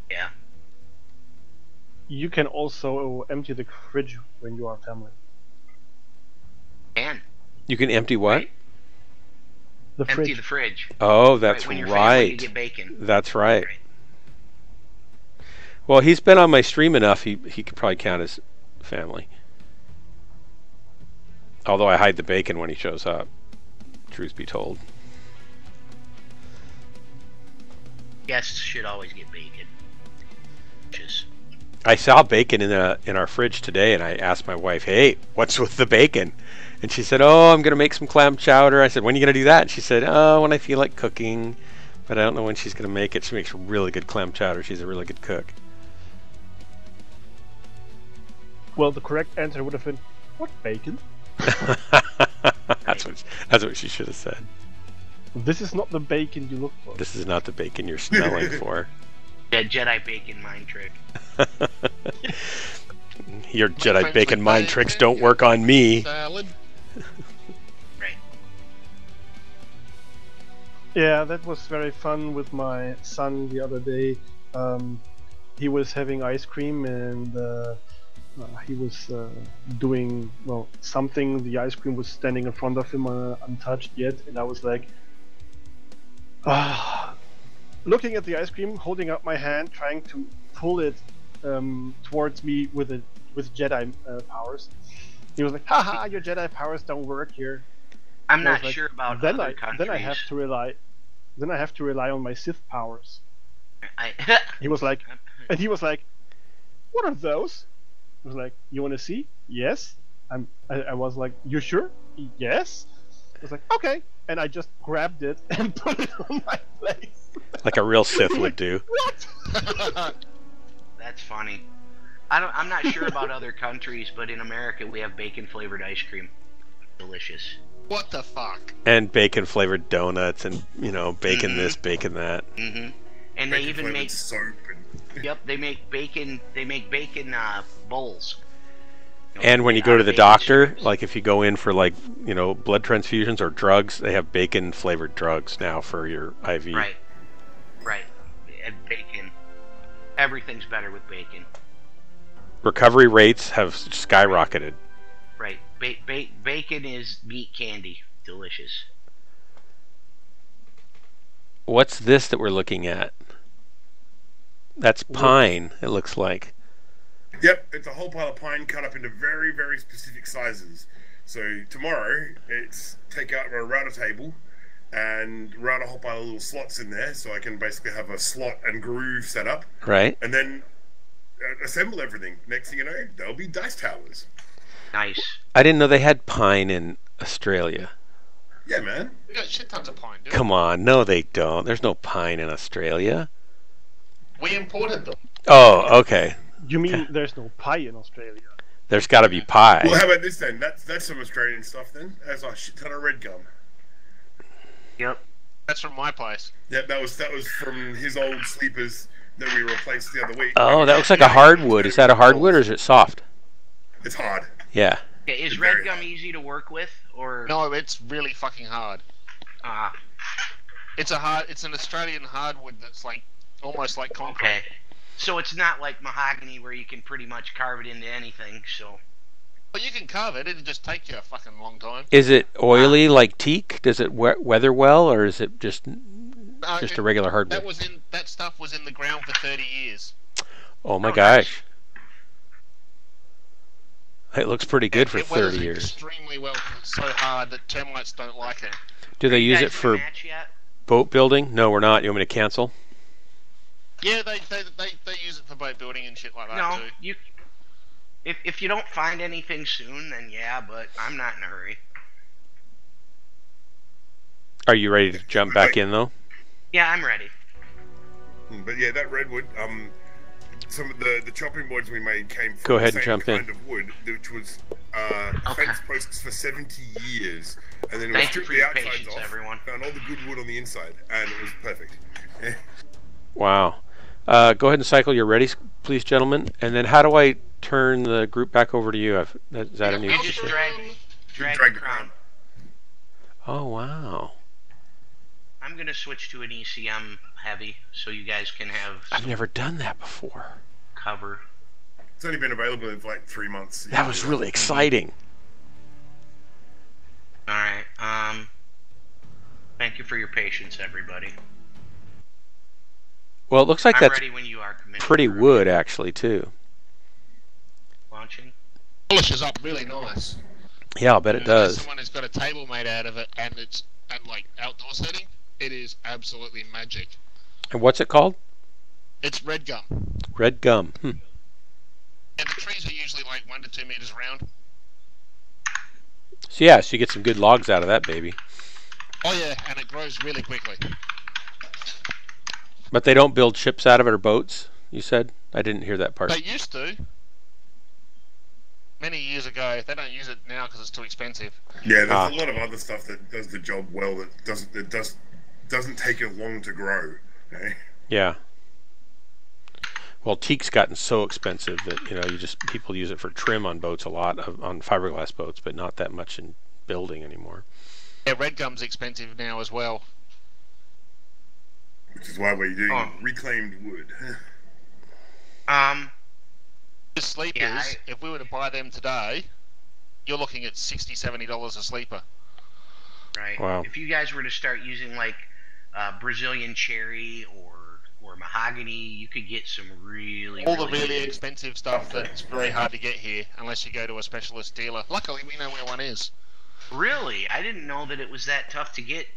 E: Yeah.
C: You can also empty the fridge when you are family.
B: You can empty what?
E: Right.
C: The fridge.
E: Empty the fridge.
B: Oh, that's
E: when you're
B: right.
E: family, you get bacon.
B: That's right. Well, he's been on my stream enough. He could probably count as family. Although I hide the bacon when he shows up. Truth be told.
E: Guests should always get bacon.
B: I saw bacon in our fridge today, and I asked my wife, "Hey, what's with the bacon?" And she said, "Oh, I'm gonna make some clam chowder." I said, "When are you gonna do that?" And she said, "Oh, when I feel like cooking." But I don't know when she's gonna make it. She makes really good clam chowder. She's a really good cook.
C: Well, the correct answer would have been, "What bacon?"
B: That's what she should have said.
C: This is not the bacon you look for.
B: This is not the bacon you're smelling for.
E: Yeah, Jedi bacon mind trick.
B: Your Jedi bacon mind tricks don't work on me.
L: Salad.
E: Right.
C: Yeah, that was very fun with my son the other day. He was having ice cream and he was doing, well, something. The ice cream was standing in front of him untouched yet, and I was like, looking at the ice cream, holding up my hand, trying to pull it towards me with Jedi powers. He was like, "Haha, your Jedi powers don't work here."
E: I'm not sure about other countries.
C: Then I have to rely on my Sith powers. He was like, "What are those?" I was like, "You want to see?" "Yes." I was like, "You sure?" "Yes." I was like, "Okay," and I just grabbed it and put it on my place.
B: Like a real Sith would do.
C: What?
E: That's funny. I'm not sure about other countries, but in America we have bacon flavored ice cream. Delicious.
L: What the fuck?
B: And bacon flavored donuts, and bacon this, bacon that.
E: Mm-hmm. And they even make
G: soap.
E: Yep, they make bacon. They make bacon bowls.
B: And when you go to the doctor, like if you go in for blood transfusions or drugs, they have bacon flavored drugs now for your IV.
E: Right. And bacon. Everything's better with bacon.
B: Recovery rates have skyrocketed.
E: Right. Bacon is meat candy. Delicious.
B: What's this that we're looking at? That's pine, it looks like.
G: Yep, it's a whole pile of pine cut up into very, very specific sizes. So tomorrow, it's take out a router table and route a whole pile of little slots in there, so I can basically have a slot and groove set up.
B: Right.
G: And then assemble everything. Next thing you know, there'll be dice towers.
E: Nice.
B: I didn't know they had pine in Australia.
G: Yeah, man.
L: We got shit tons of pine, dude.
B: Come on, no they don't. There's no pine in Australia.
L: We imported them.
B: Oh, okay.
C: You mean there's no pie in Australia?
B: There's got to be pie.
G: Well, how about this then? That's some Australian stuff then. That's a shit ton of red gum.
L: Yep. That's from my place.
G: Yep, that was from his old sleepers that we replaced the other week.
B: Oh, that looks like a hardwood. Is that a hardwood or is it soft?
G: It's hard.
B: Yeah.
E: Okay, is red gum easy to work with, or
L: no? It's really fucking hard. It's an Australian hardwood that's like almost like concrete.
E: Okay. So it's not like mahogany where you can pretty much carve it into anything. So.
L: Well, you can carve it. It'll just take you a fucking long time.
B: Is it oily like teak? Does it weather well, or is it just a regular hardwood?
L: That stuff was in the ground for 30 years.
B: Oh my gosh. It looks pretty good for 30 years.
L: Extremely well. It's so hard that termites don't like it.
B: Do they use it for boat building? No, we're not. You want me to cancel?
L: Yeah, they use it for boat building and shit like that too.
E: No, if you don't find anything soon, then yeah, but I'm not in a hurry.
B: Are you ready to jump back in though?
E: Yeah, I'm ready.
G: But yeah, that redwood, some of the chopping boards we made came from
B: Go ahead
G: the
B: and
G: same
B: jump
G: kind
B: in.
G: of wood, which was fence posts for 70 years, and then it was
E: Thank you
G: stripped
E: for
G: the
E: your
G: outsides
E: patience,
G: off,
E: everyone.
G: found all the good wood on the inside, and it was perfect.
B: Wow. Go ahead and cycle. You're ready, please, gentlemen. And then how do I turn the group back over to you? Is that a new
E: You just
B: feature?
E: drag the crown.
B: Oh, wow.
E: I'm going to switch to an ECM heavy so you guys can have
B: I've never done that before.
E: cover.
G: It's only been available for like 3 months.
B: That was really exciting.
E: Alright, thank you for your patience, everybody.
B: Well, it looks like
E: I'm
B: that's
E: ready when you are, Commissioner.
B: pretty wood, actually, too.
E: Launching.
L: Polishes up really nice.
B: Yeah, I'll bet it does.
L: Someone has got a table made out of it, and it's like outdoor setting. It is absolutely magic.
B: And what's it called?
L: It's red gum.
B: Red gum.
L: And the trees are usually like 1 to 2 meters round.
B: So yeah, so you get some good logs out of that baby.
L: Oh yeah, and it grows really quickly.
B: But they don't build ships out of it or boats, you said? I didn't hear that part.
L: They used to. Many years ago. They don't use it now because it's too expensive.
G: Yeah, there's a lot of other stuff that does the job well that doesn't take it long to grow. Okay?
B: Yeah. Well, teak's gotten so expensive that people use it for trim on boats a lot, on fiberglass boats, but not that much in building anymore.
L: Yeah, red gum's expensive now as well.
G: Which is why we're doing reclaimed wood.
L: The sleepers, if we were to buy them today, you're looking at $60, $70 a sleeper.
E: Right.
B: Wow.
E: If you guys were to start using like Brazilian cherry or mahogany, you could get some really
L: expensive stuff that's very hard to get here unless you go to a specialist dealer. Luckily, we know where one is.
E: Really? I didn't know that it was that tough to get,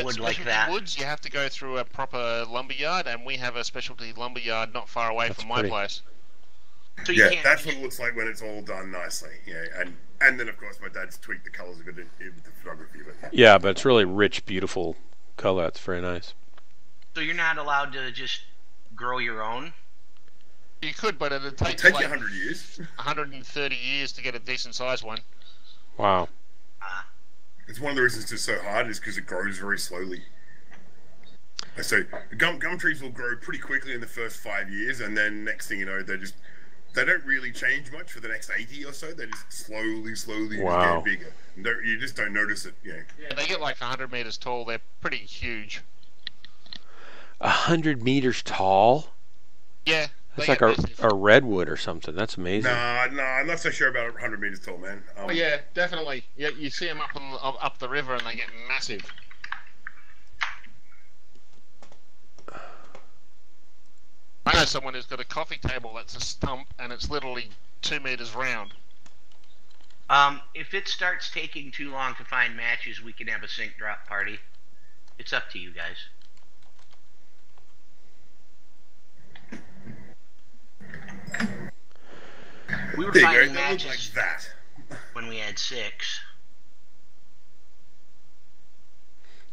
E: wood like that.
L: Woods, you have to go through a proper lumber yard, and we have a specialty lumber yard not far away from my place.
E: So
G: yeah, that's what it looks like when it's all done nicely. Yeah, and then of course my dad's tweaked the colours a bit with the photography. But
B: yeah, but it's really rich, beautiful color. It's very nice.
E: So you're not allowed to just grow your own?
L: You could, but it'd take
G: you 100 years.
L: 130 years to get a decent sized one.
B: Wow.
G: It's one of the reasons it's so hard is because it grows very slowly. So gum trees will grow pretty quickly in the first 5 years, and then next thing you know, they don't really change much for the next 80 or so. They just slowly
B: wow.
G: get bigger. You just don't notice it. Yeah,
L: they get like 100 meters tall. They're pretty huge.
B: 100 meters tall?
L: Yeah.
B: That's like a redwood or something. That's amazing.
G: No, I'm not so sure about 100 meters tall, man.
L: Oh yeah, definitely. Yeah, you see them up the river, and they get massive. I know someone who's got a coffee table that's a stump, and it's literally 2 meters round.
E: If it starts taking too long to find matches, we can have a sink drop party. It's up to you guys. We were finding matches
G: like that
E: when we had 6.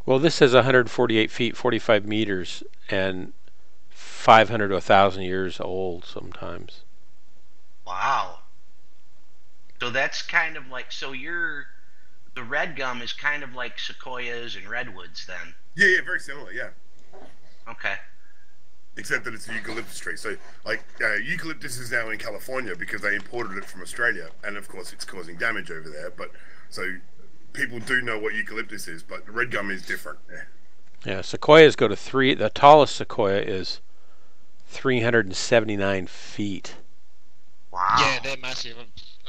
B: Well, this says 148 feet, 45 meters, and 500 to 1,000 years old sometimes.
E: Wow. So that's kind of like, so the red gum is kind of like sequoias and redwoods then?
G: Yeah, very similar, yeah.
E: Okay.
G: Except that it's a eucalyptus tree. So, like, eucalyptus is now in California because they imported it from Australia, and of course it's causing damage over there. But so people do know what eucalyptus is, but the red gum is different.
B: Yeah, sequoias go to the tallest sequoia is 379 feet.
E: Wow.
L: Yeah, they're massive.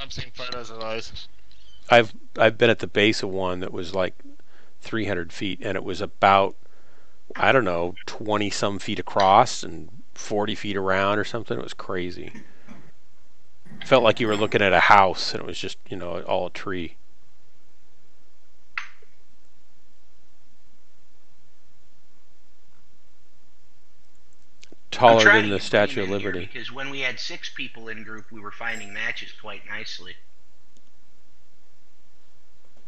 L: I've seen photos of those.
B: I've been at the base of one that was like 300 feet, and it was about, I don't know, 20 some feet across and 40 feet around or something. It was crazy. Felt like you were looking at a house, and it was just, you know, all a tree. Taller than the Statue of Liberty.
E: Because when we had 6 people in group, we were finding matches quite nicely.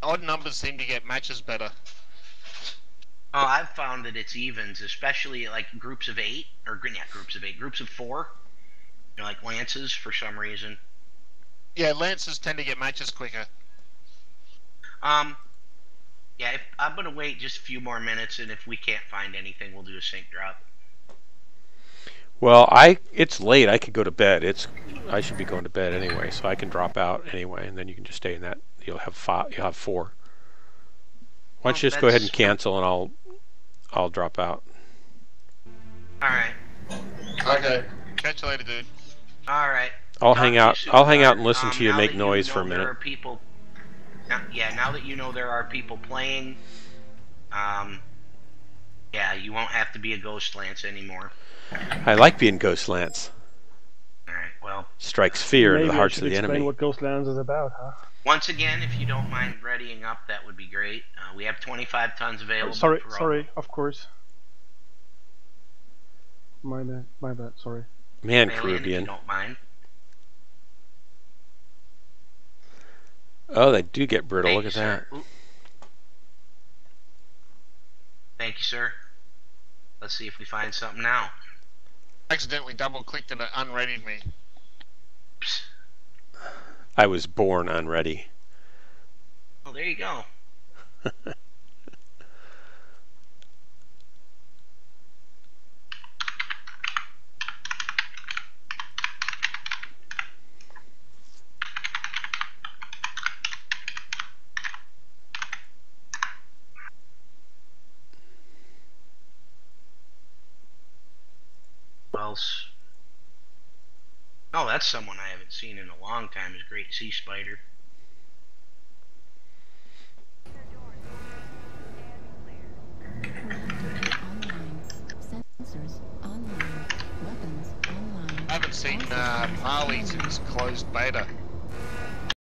L: Odd numbers seem to get matches better.
E: Oh, I've found that it's evens, especially like groups of 8, or not groups of 8, groups of 4. You know, like lances for some reason.
L: Yeah, lances tend to get matches quicker.
E: Yeah, I'm gonna wait just a few more minutes, and if we can't find anything, we'll do a sync drop.
B: Well, it's late. I could go to bed. I should be going to bed anyway, so I can drop out anyway, and then you can just stay in that. You'll have 5. You'll have 4. Why don't you just go ahead and cancel, and I'll drop out.
E: All right.
L: Okay. Catch you later, dude.
E: All right.
B: I'll hang out. I'll hang out and listen to you make noise for a minute.
E: There are people. Now that you know there are people playing, yeah, you won't have to be a Ghost Lance anymore.
B: I like being Ghost Lance.
E: Alright, well.
B: Strikes fear into the hearts of the enemy.
C: Explain what Ghost Lance is about, huh?
E: Once again, if you don't mind readying up, that would be great. We have 25 tons available.
C: Sorry, of course. My bad, sorry.
B: Man,
E: Caribbean.
B: Caribbean.
E: If you don't mind.
B: Oh, they do get brittle. Look at
E: that.
B: Ooh.
E: Thank you, sir. Let's see if we find something now.
L: Accidentally double-clicked and it unreadied me.
E: Psst.
B: I was born unready.
E: Oh, there you go. Else. Oh, that's someone I haven't seen in a long time, is Great Sea Spider.
L: I haven't seen Harley since closed beta.